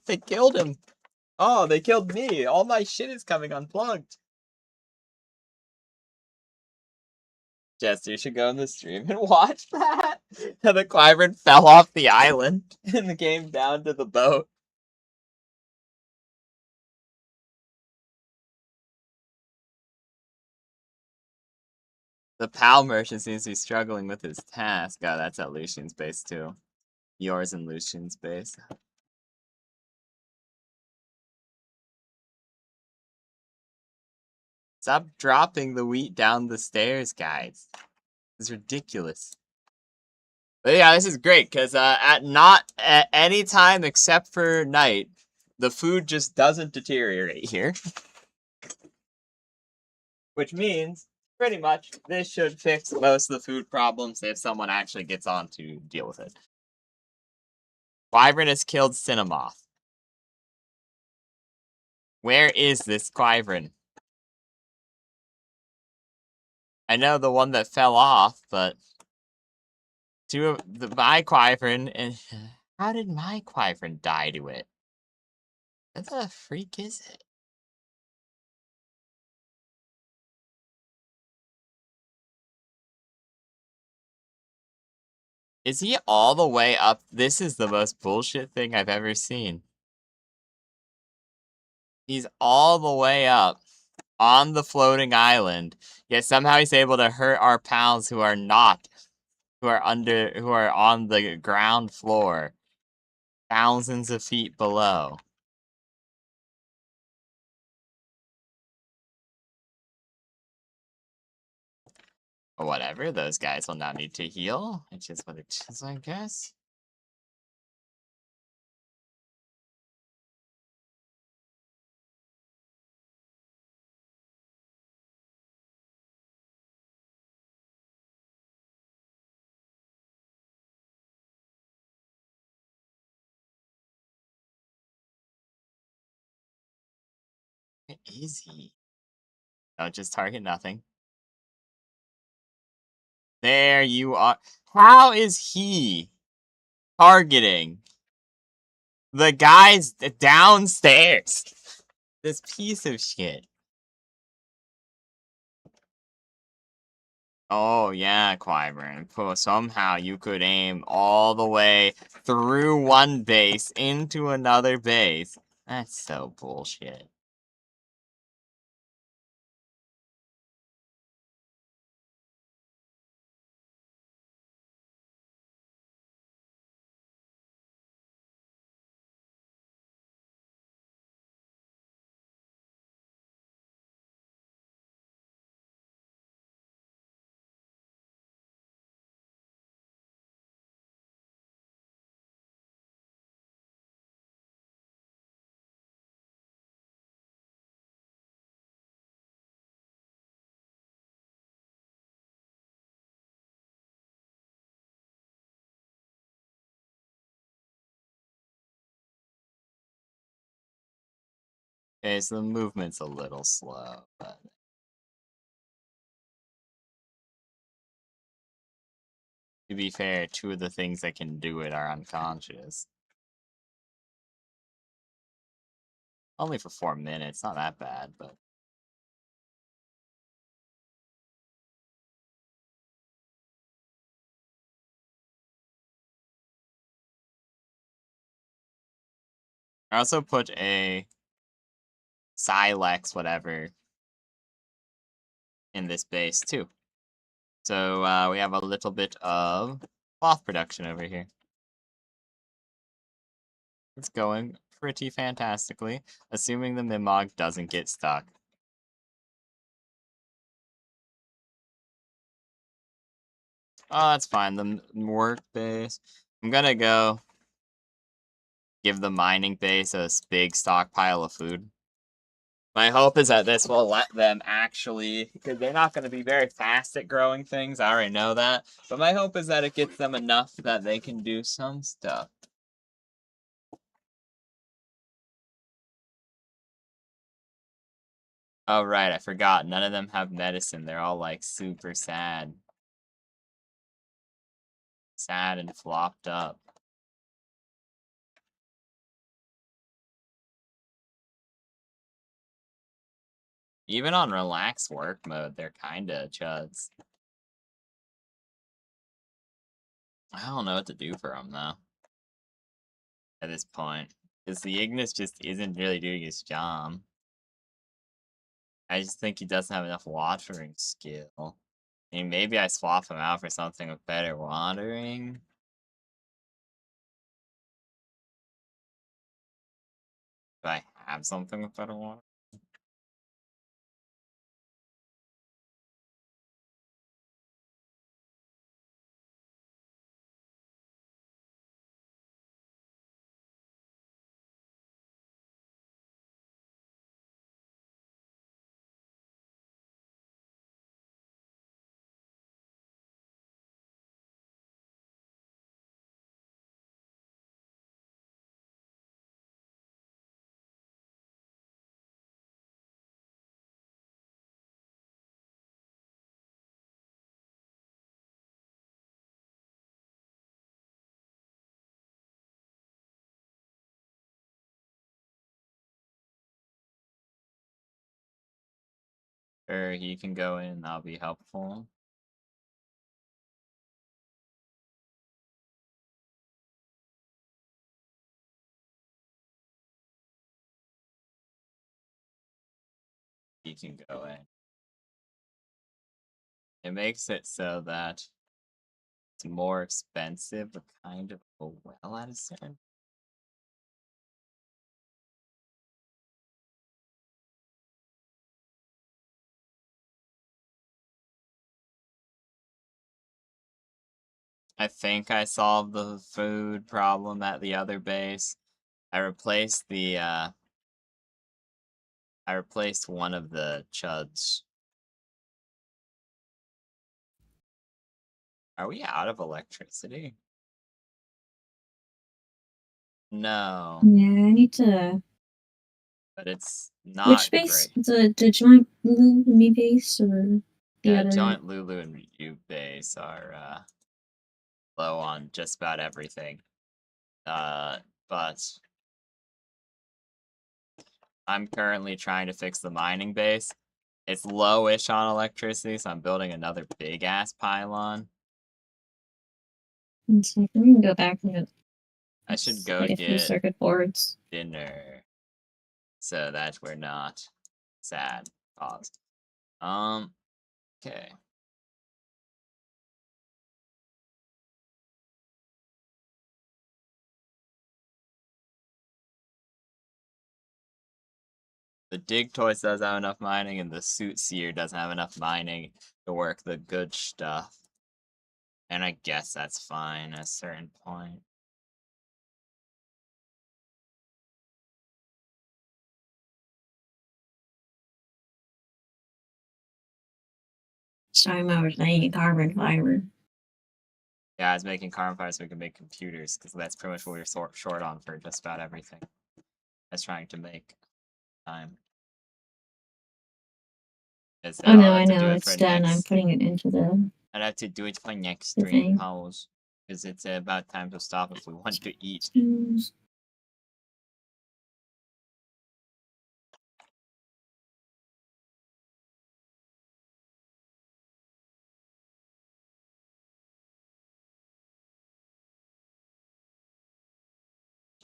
they killed him. Oh, they killed me. All my shit is coming unplugged. Jester, you should go in the stream and watch that. How the Wyvern fell off the island and came down to the boat. The PAL merchant seems to be struggling with his task. Oh, that's at Lucian's base too. Yours and Lucian's base. Stop dropping the wheat down the stairs, guys. It's ridiculous. But yeah, this is great because not at any time except for night, the food just doesn't deteriorate here. Which means pretty much this should fix most of the food problems if someone actually gets on to deal with it. Wyvern has killed Cinemoth. Where is this Wyvern? I know the one that fell off, but two of my Wyvern and how did my Wyvern die to it? What the freak is it? Is he all the way up? This is the most bullshit thing I've ever seen. He's all the way up on the floating island, yet somehow he's able to hurt our pals who are on the ground floor, thousands of feet below. Or whatever, those guys will not need to heal, which is what it is, I guess. Where is he? No, just target nothing. There you are. How is he targeting the guys downstairs? This piece of shit. Oh, yeah, Wyvern. Somehow you could aim all the way through one base into another base. That's so bullshit. Okay, so the movement's a little slow, but... To be fair, two of the things that can do it are unconscious. Only for 4 minutes, not that bad, but... I also put a Silex whatever in this base too. So we have a little bit of cloth production over here. It's going pretty fantastically, assuming the Mimog doesn't get stuck. Oh, that's fine. The work base. I'm gonna go give the mining base a big stockpile of food. My hope is that this will let them actually, because they're not going to be very fast at growing things, I already know that, but my hope is that it gets them enough that they can do some stuff. Oh, right, I forgot. None of them have medicine. They're all, like, super sad. Sad and flopped up. Even on relaxed work mode, they're kinda chuds. I don't know what to do for them, though. At this point. Because the Ignis just isn't really doing his job. I just think he doesn't have enough watering skill. I mean, maybe I swap them out for something with better watering. Do I have something with better water? Or he can go in, that'll be helpful. He can go in. It makes it so that it's more expensive, but kind of a well at a certain. I think I solved the food problem at the other base. I replaced one of the chuds. Are we out of electricity? No, Yeah, I need to. but it's not Which base? great. The joint me base or the Yeah, other? joint Lulu and U base are low on just about everything. But I'm currently trying to fix the mining base. It's lowish on electricity, so I'm building another big ass pylon. It's like I'm gonna go back and get. I should go like a few get circuit boards. dinner so that we're not sad. Pause. Okay. The dig toys does have enough mining, and the suit seer doesn't have enough mining to work the good stuff. And I guess that's fine at a certain point. Sorry, I was making carbon fiber. Yeah, I was making carbon fiber so we can make computers, because that's pretty much what we're short on for just about everything. I was trying to make time. Oh no, I know it's done. I'm putting it into the. I'd have to do it for next stream pause, because it's about time to stop if we want to eat.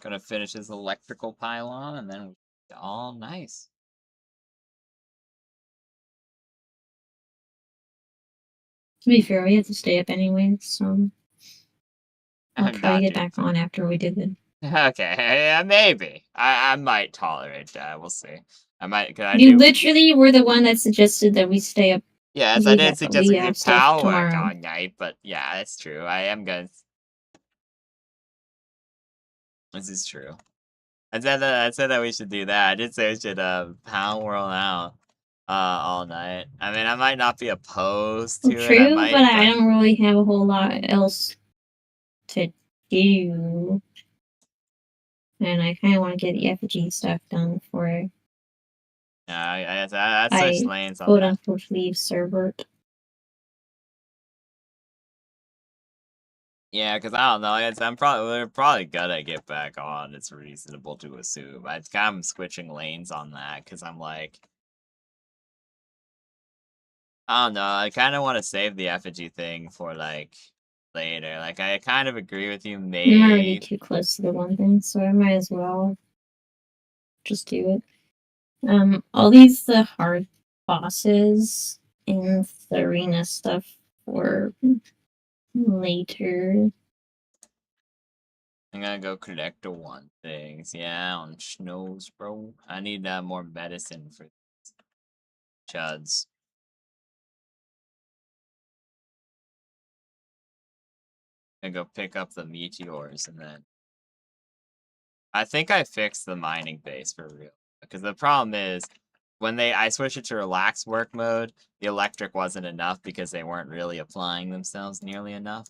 Gonna finish this electrical pylon, and then all nice. To be fair, we have to stay up anyway, so I'll try to get back on after we did it. Okay, yeah, maybe. I might tolerate that. We'll see. I might. You literally were the one that suggested that we stay up. Yes, I did suggest we do power work all night, but yeah, that's true. I am gonna. This is true. I said that we should do that. I did say we should power world out all night. I mean, I might not be opposed to it. True, but I don't really have a whole lot else to do. And I kind of want to get the effigy stuff done for it. Yeah, I switched lanes on quote unquote leave server. Yeah, because I don't know. We're probably gonna get back on. It's reasonable to assume. I'm kind of switching lanes on that because I'm like, I don't know. I kind of want to save the effigy thing for like later. Like I kind of agree with you. Maybe I'm already too close to the one thing, so I might as well just do it. All these the hard bosses in the arena stuff for later. I'm gonna go collect the one things. Yeah, on snows, bro. I need more medicine for chuds. I'm gonna go pick up the meteors and then I think I fixed the mining base for real. Because the problem is when I switched it to relaxed work mode, the electric wasn't enough because they weren't really applying themselves nearly enough.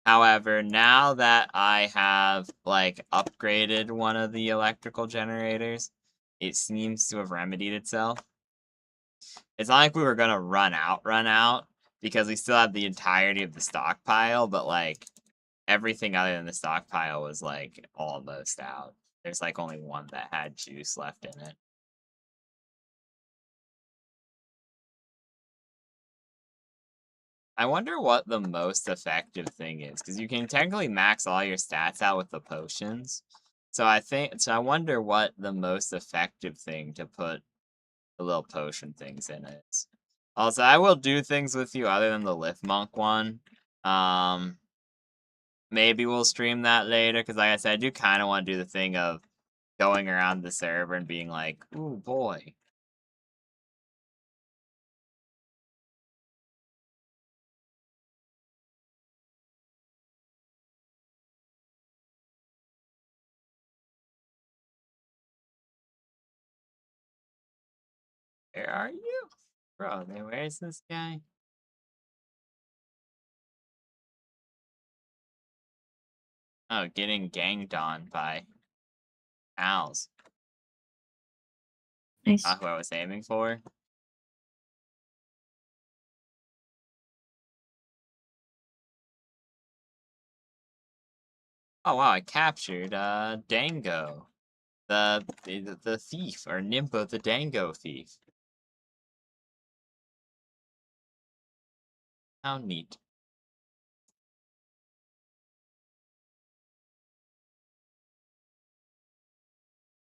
However, now that I have, like, upgraded one of the electrical generators, it seems to have remedied itself. It's not like we were gonna run out, because we still have the entirety of the stockpile, but, like, everything other than the stockpile was, like, almost out. There's, like, only one that had juice left in it. I wonder what the most effective thing is, because you can technically max all your stats out with the potions. So I wonder what the most effective thing to put the little potion things in is. Also, I will do things with you other than the Lift Monk one. Maybe we'll stream that later, because like I said, I do kind of want to do the thing of going around the server and being like, ooh, boy. Where are you? Bro, where is this guy? Oh, getting ganged on by owls. Nice. Not who I was aiming for. Oh wow, I captured Dango. The thief, or Nimbo the Dango thief. How neat.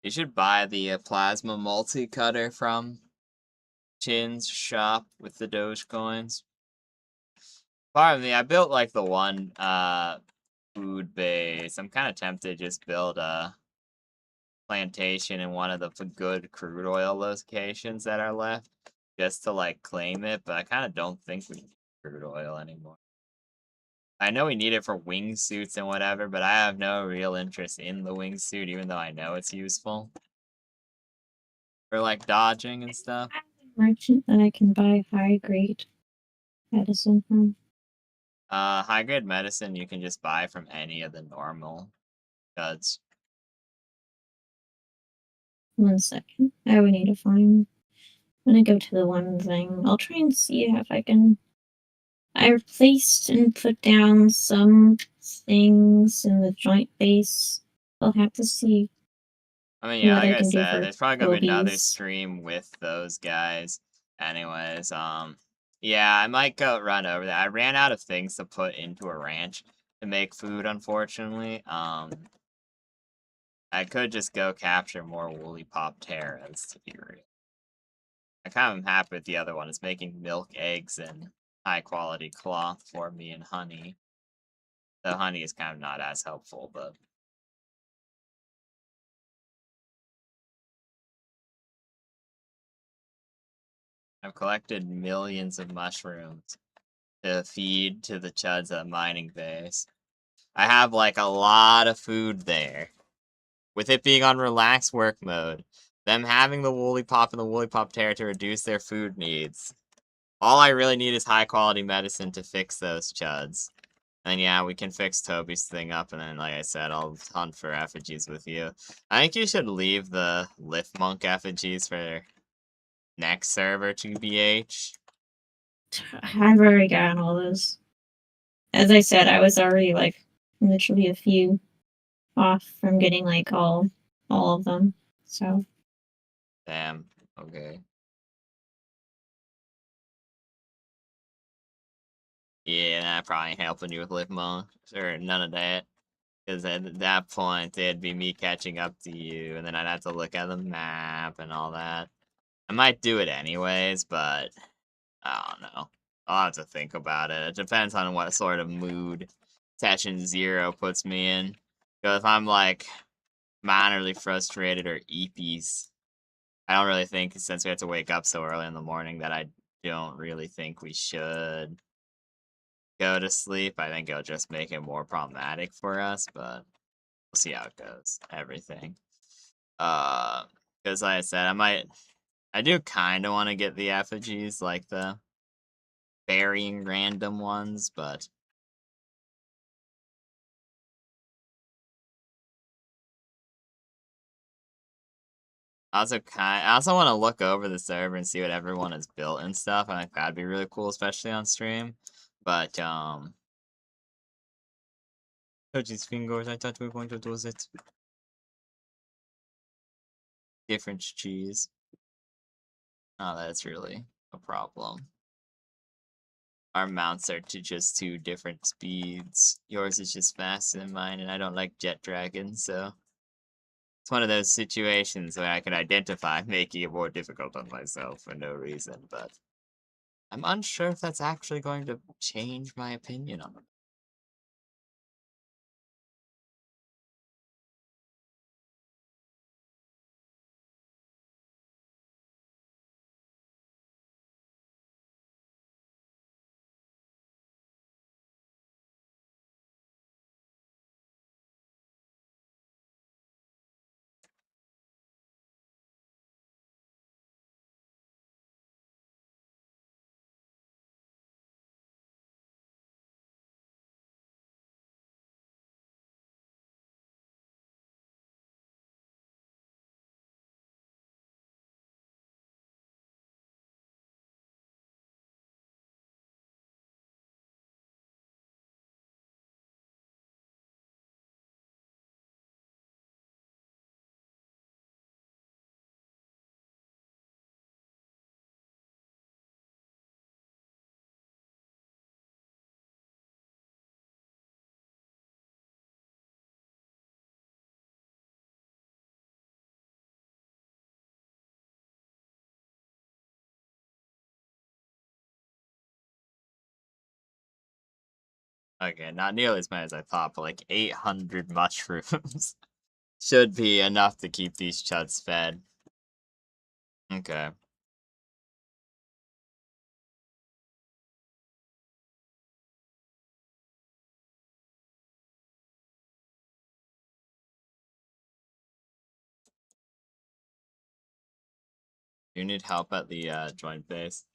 You should buy the plasma multi-cutter from Chin's shop with the Doge coins. Pardon me, I built like the one food base. I'm kind of tempted to just build a plantation in one of the good crude oil locations that are left, just to like claim it, but I kind of don't think we need crude oil anymore. I know we need it for wingsuits and whatever, but I have no real interest in the wingsuit, even though I know it's useful. For like dodging and stuff. Merchant that I can buy high grade medicine from. High grade medicine you can just buy from any of the normal duds. 1 second. I would need to find. I'm gonna go to the one thing. I'll try and see if I can. I replaced and put down some things in the joint base. I'll have to see I mean, yeah, what like I I can do said, for there's probably gonna be another Kobe's. stream with those guys. Anyways, yeah, I might go run over that. I ran out of things to put into a ranch to make food, unfortunately. I could just go capture more woolly pop terras, to be real. I kind of am happy with the other one. It's making milk, eggs, and high quality cloth for me and honey. The honey is kind of not as helpful, but I've collected millions of mushrooms to feed to the chuds at mining base. I have like a lot of food there. With it being on relaxed work mode, them having the woolly pop and the woolly pop terror to reduce their food needs. All I really need is high quality medicine to fix those chuds. And yeah, we can fix Toby's thing up, and then, like I said, I'll hunt for effigies with you. I think you should leave the Lift Monk effigies for next server, 2BH. I've already gotten all those. As I said, I was already like literally a few off from getting like all of them. So Damn. Okay. Yeah, that probably ain't helping you with Lift Monk, or none of that. Because at that point, it'd be me catching up to you, and then I'd have to look at the map and all that. I might do it anyways, but I don't know. I'll have to think about it. It depends on what sort of mood Session 0 puts me in. Because if I'm, like, minorly frustrated or eepies, I don't really think since we have to wake up so early in the morning that I don't really think we should go to sleep. I think it'll just make it more problematic for us, but we'll see how it goes. Everything. Because like I said, I do kind of want to get the effigies, like the varying random ones, but I also want to look over the server and see what everyone has built and stuff. I think that'd be really cool, especially on stream. But touch his fingers. I thought we were going to do it. Different cheese. Oh, that's really a problem. Our mounts are to just two different speeds. Yours is just faster than mine, and I don't like jet dragons, so it's one of those situations where I can identify making it more difficult on myself for no reason, but I'm unsure if that's actually going to change my opinion on it. Okay, not nearly as many as I thought, but like 800 mushrooms should be enough to keep these chuds fed. Okay. You need help at the joint base.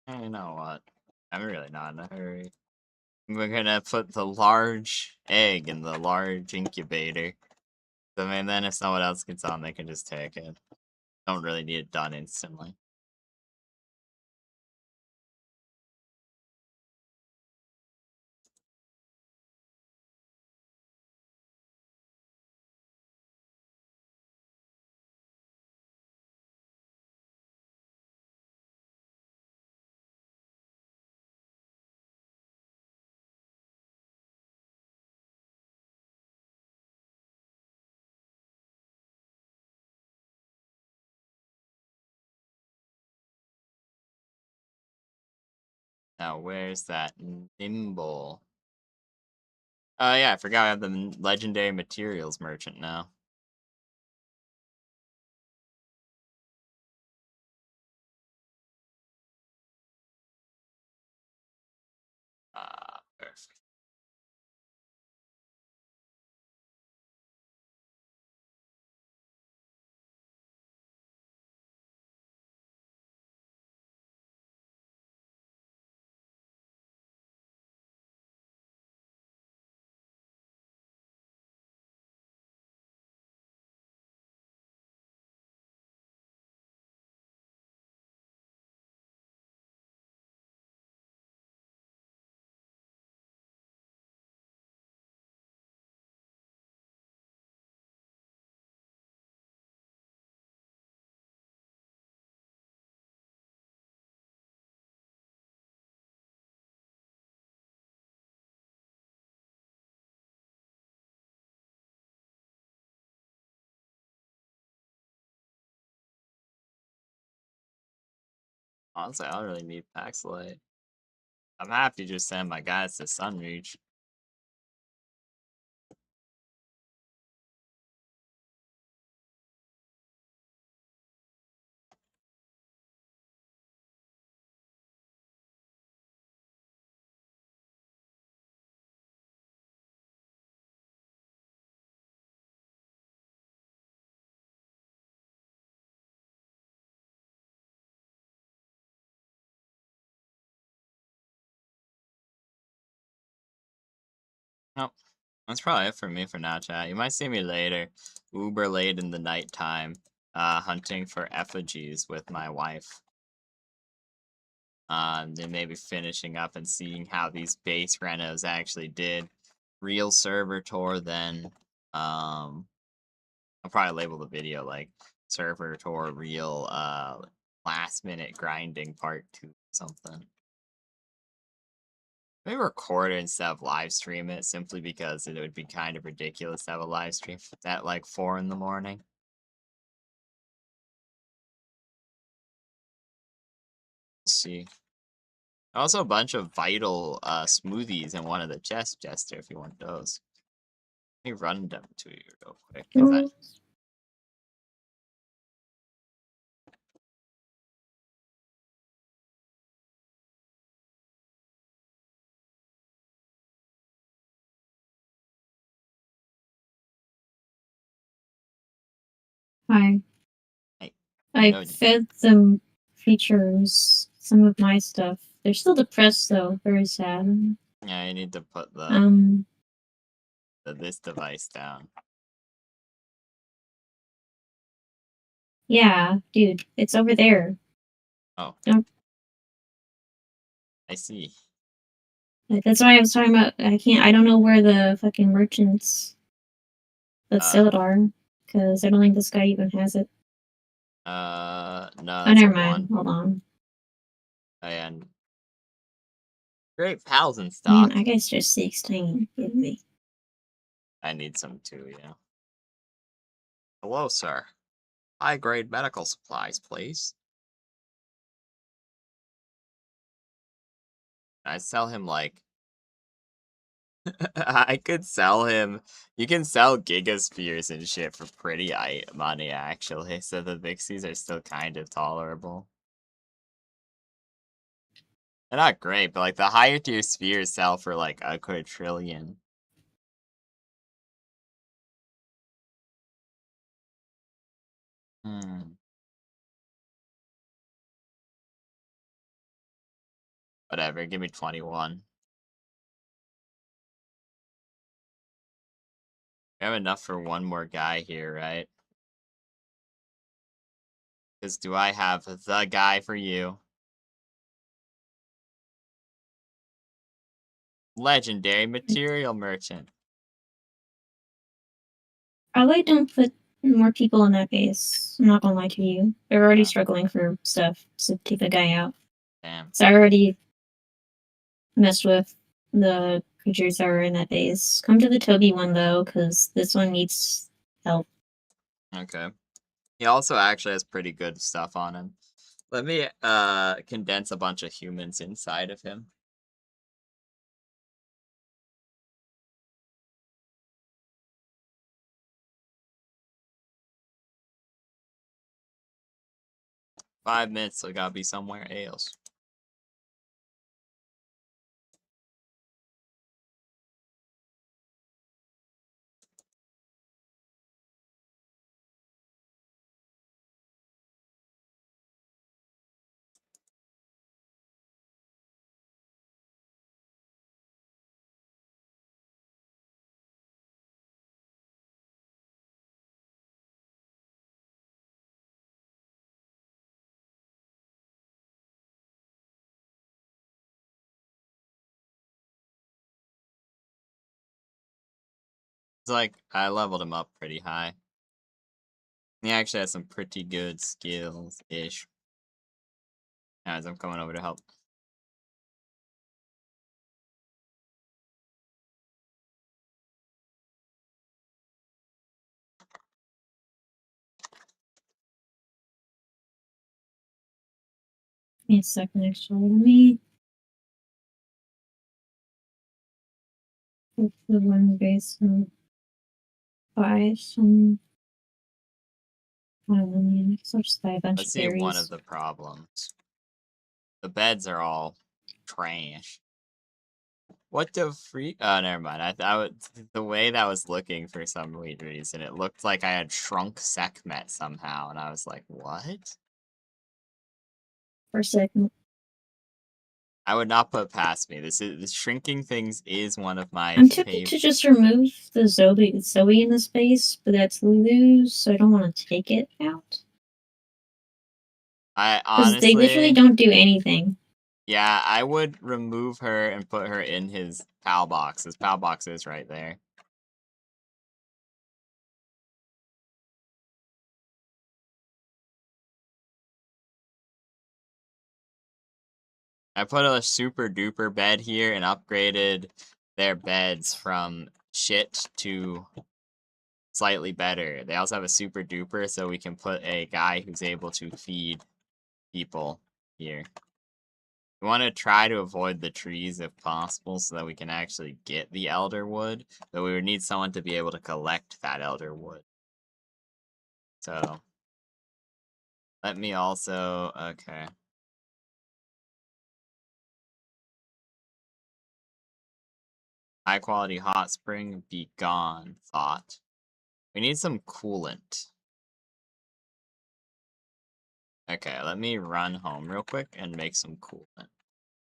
You know what? I'm really not in a hurry. We're gonna put the large egg in the large incubator. So, I mean, then if someone else gets on, they can just take it. Don't really need it done instantly. Now, where's that nimble? Oh, yeah, I forgot I have the legendary materials merchant now. Perfect. Honestly, I don't really need Paxlight. I'm happy to just send my guys to Sunreach. Nope. That's probably it for me for now, chat. You might see me later, uber late in the nighttime, hunting for effigies with my wife. Then maybe finishing up and seeing how these base renos actually did. Real server tour, then, I'll probably label the video like server tour real, last minute grinding part 2 or something. Maybe record it instead of live stream it, simply because it would be kind of ridiculous to have a live stream at like 4 in the morning. Let's see. Also a bunch of vital smoothies in one of the jester if you want those. Let me run them to you real quick. Hi. Hey, I fed them features, some of my stuff. They're still depressed though, very sad. Yeah, you need to put this device down. Yeah, dude, it's over there. Oh. Don't... I see. That's why I was talking about. I don't know where the fucking merchants that sell it are, because I don't think this guy even has it. No. Oh, never mind. Hold on. And great pals in stock. Man, I guess just 16. Give me. I need some too, yeah. Hello, sir. High-grade medical supplies, please. I sell him like I could sell him. You can sell gigaspheres and shit for pretty money, actually. So the Vixies are still kind of tolerable. They're not great, but like the higher tier spheres sell for like a quadrillion. Whatever, give me 21. We have enough for one more guy here, right? Because do I have the guy for you? Legendary material merchant. Probably don't put more people in that base. I'm not gonna lie to you. They're already struggling for stuff, so take the guy out. Damn. So I already messed with the creatures that are in that base. Come to the Toby one though, because this one needs help. Okay. He also actually has pretty good stuff on him. Let me condense a bunch of humans inside of him. $5 minutes, so I gotta be somewhere else. It's like, I leveled him up pretty high. He actually has some pretty good skills-ish. As I'm coming over to help. Give me a second, actually. Let me put the one base and buy some. Let me just buy a bunch Let's of see berries. one of the problems. The beds are all trash. What the freak? Oh, never mind. I would the way that was looking for some weird reason, it looked like I had shrunk Sekhmet somehow, and I was like, what? For a second. I would not put past me. This shrinking things is one of my I'm tempted to just remove the Zoe in the space, but that's Lulu's, so I don't want to take it out. I Because they literally honestly, don't do anything. yeah, I would remove her and put her in his PAL box. His PAL box is right there. I put a super duper bed here and upgraded their beds from shit to slightly better. They also have a super duper, so we can put a guy who's able to feed people here. We want to try to avoid the trees if possible so that we can actually get the elder wood, but we would need someone to be able to collect that elder wood. So, let me also, okay. High quality hot spring, be gone, thought. We need some coolant. Okay, let me run home real quick and make some coolant.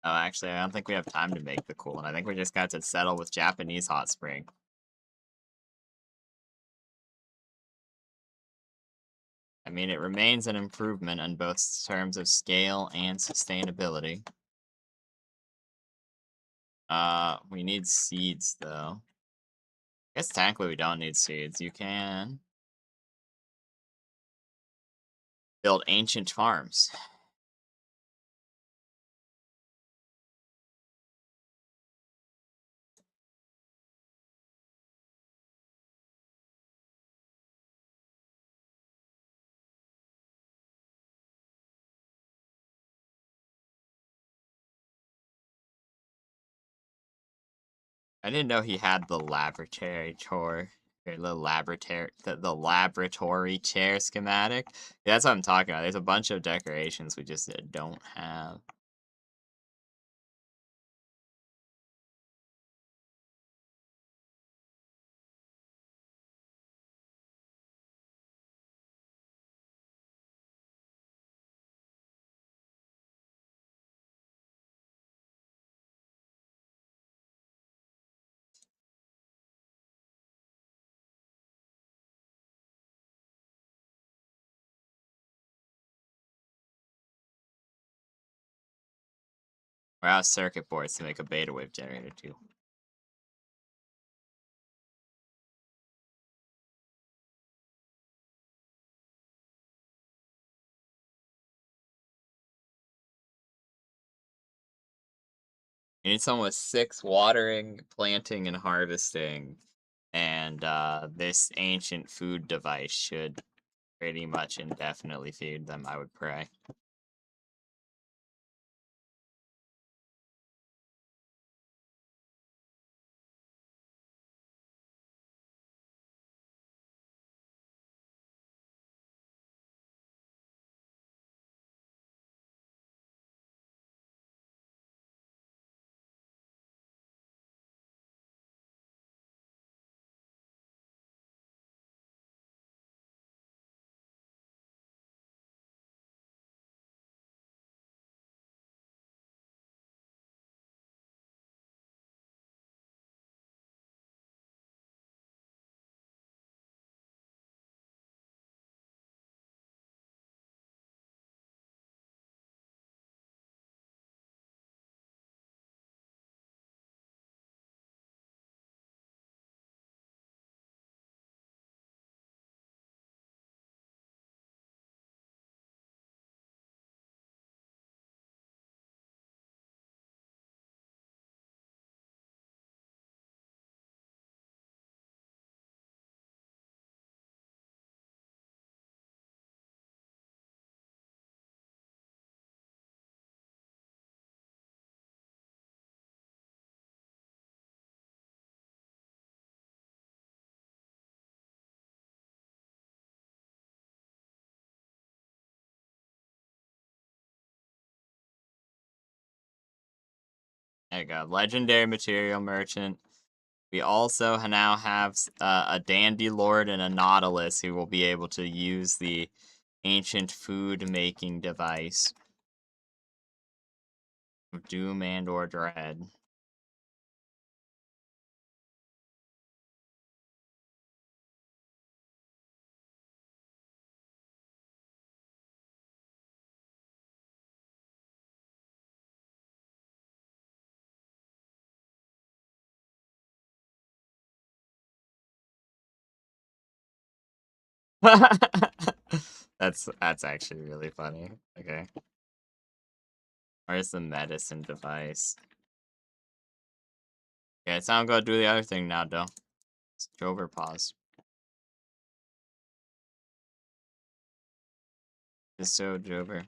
Oh, actually, I don't think we have time to make the coolant. I think we just got to settle with Japanese hot spring. I mean, it remains an improvement on both terms of scale and sustainability. We need seeds, though. I guess technically we don't need seeds. You can build ancient farms. I didn't know he had the laboratory chore. Or the laboratory chair schematic. Yeah, that's what I'm talking about. There's a bunch of decorations we just don't have. We're out of circuit boards to make a beta wave generator too. You need someone with 6 watering, planting, and harvesting. And this ancient food device should pretty much indefinitely feed them, I would pray. There you go. Legendary material merchant. We also now have a dandy lord and a nautilus who will be able to use the ancient food making device of doom and or dread. That's actually really funny. Okay. Where's the medicine device? Okay, it's not gonna do the other thing now, though. It's Jover pause. It's so Jover.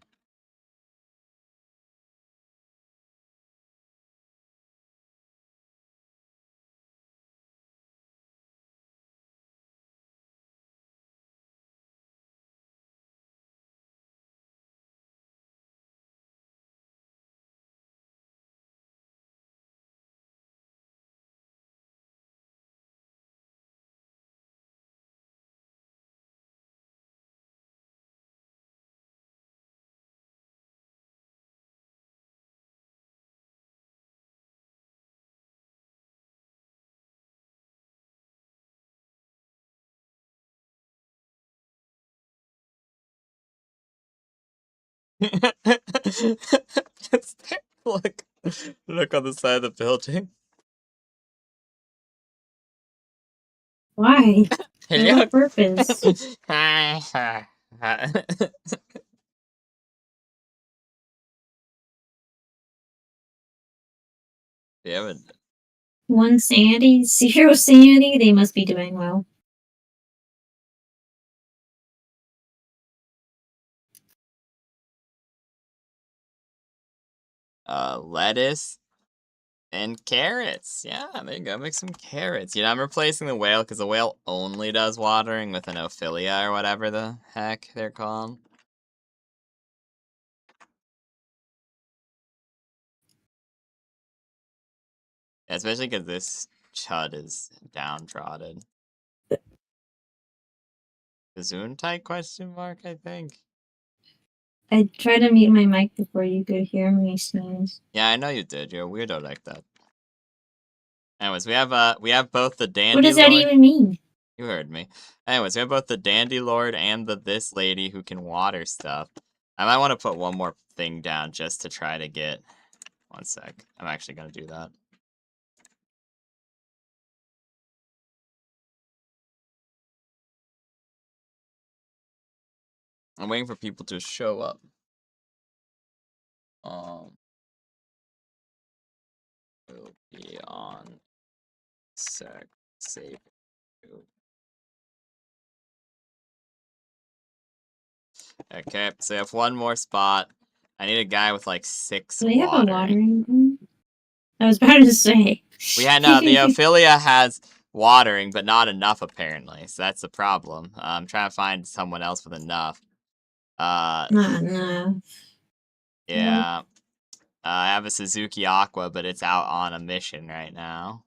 look, look on the side of the building. Why? Hey, For what look. purpose? Yeah, 1 sanity, 0 sanity. They must be doing well. lettuce and carrots. Yeah, there you go. Make some carrots. You know, I'm replacing the whale because the whale only does watering with an ophilia or whatever the heck they're called. Yeah, especially because this chud is downtrodden. Gesundheit question mark, I think. I tried to mute my mic before you could hear me sneeze. Yeah, I know you did. You're a weirdo like that. Anyways, we have both the What dandy does that lord. even mean? You heard me. Anyways, we have both the dandy lord and this lady who can water stuff. I might want to put one more thing down just to try to get. One sec. I'm actually gonna do that. I'm waiting for people to show up. Will be on sec. Save. Okay, so we have one more spot. I need a guy with like 6 Do they have a watering. watering one? I was about to say. We had no. The Ophilia has watering, but not enough apparently. So that's the problem. I'm trying to find someone else with enough. Not enough. Yeah. I have a Suzuki Aqua, but it's out on a mission right now.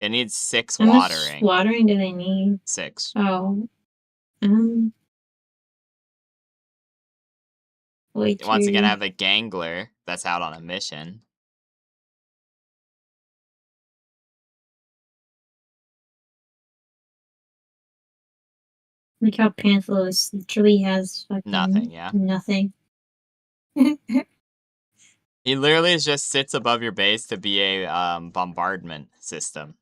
It needs 6 How much watering. watering do they need? 6. Oh. Wait. Once again, I have a Gangler that's out on a mission. Look how Pantlos literally has fucking Nothing, yeah. nothing. He literally just sits above your base to be a bombardment system,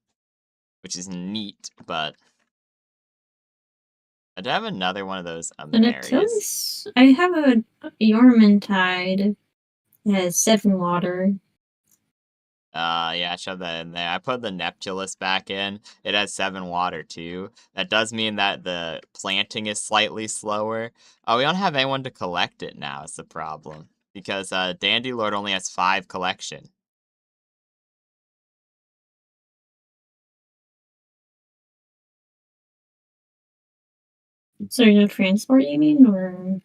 which is neat, but I do have another one of those An Amaris. Achilles? I have a Yormantide. It has 7 water. Yeah, I shoved that in there. I put the Neptulus back in. It has 7 water too. That does mean that the planting is slightly slower. Oh, we don't have anyone to collect it now. Is the problem because Dandy Lord only has 5 collection. So no transport, you mean, or?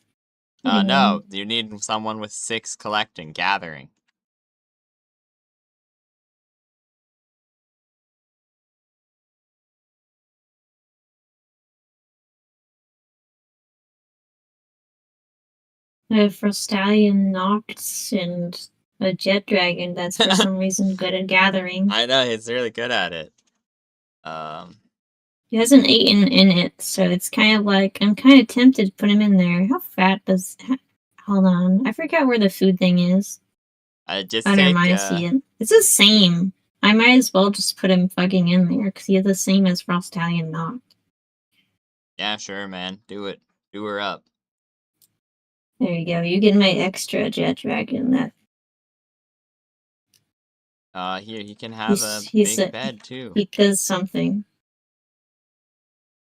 No, you need someone with 6 collecting, gathering. A Frostallion Nox and a Jet Dragon that's for some reason good at gathering. I know, he's really good at it. Um, He hasn't eaten in it, so it's kind of like, I'm kind of tempted to put him in there. How fat does... Hold on. I forgot where the food thing is. I just Oh, never take, mind, I see it. It's the same. I might as well just put him fucking in there, because he's the same as Frostallion Nox. yeah, sure, man. Do it. Do her up. There you go. You get my extra Jet Dragon. That Here, he can have a big bed, too. he does something.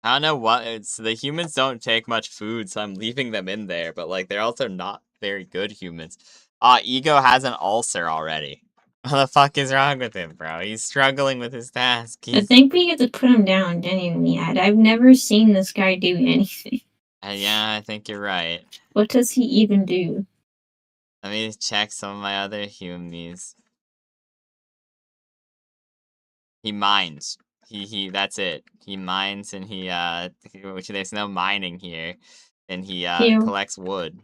I don't know what, it's, the humans don't take much food, so I'm leaving them in there, but, like, they're also not very good humans. Ego has an ulcer already. What the fuck is wrong with him, bro? He's struggling with his task. I think we get to put him down genuinely. I've never seen this guy do anything. Yeah, I think you're right. What does he even do? Let me check some of my other humans. He mines. That's it. He mines and which there's no mining here. And he, Pew. collects wood.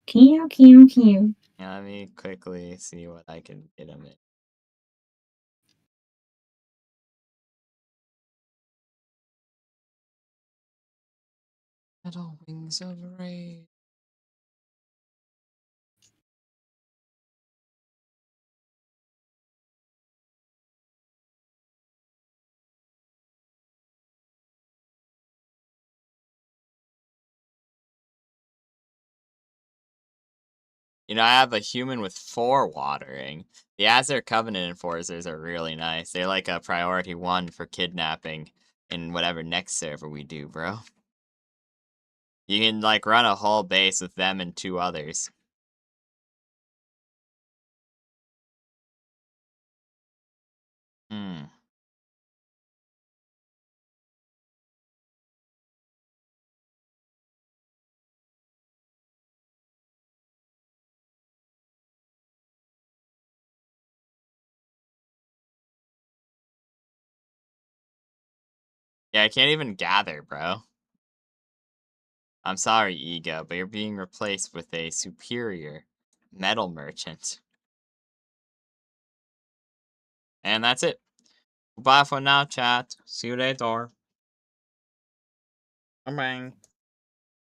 Pew, pew, pew. Yeah, let me quickly see what I can get him in. Metal wings of rage. You know, I have a human with 4 watering. The Azure Covenant Enforcers are really nice. They're like a priority 1 for kidnapping in whatever next server we do, bro. You can, like, run a whole base with them and 2 others. Hmm. Yeah, I can't even gather, bro. I'm sorry, Ego, but you're being replaced with a superior metal merchant. And that's it. Goodbye for now, chat. See you later. Bye.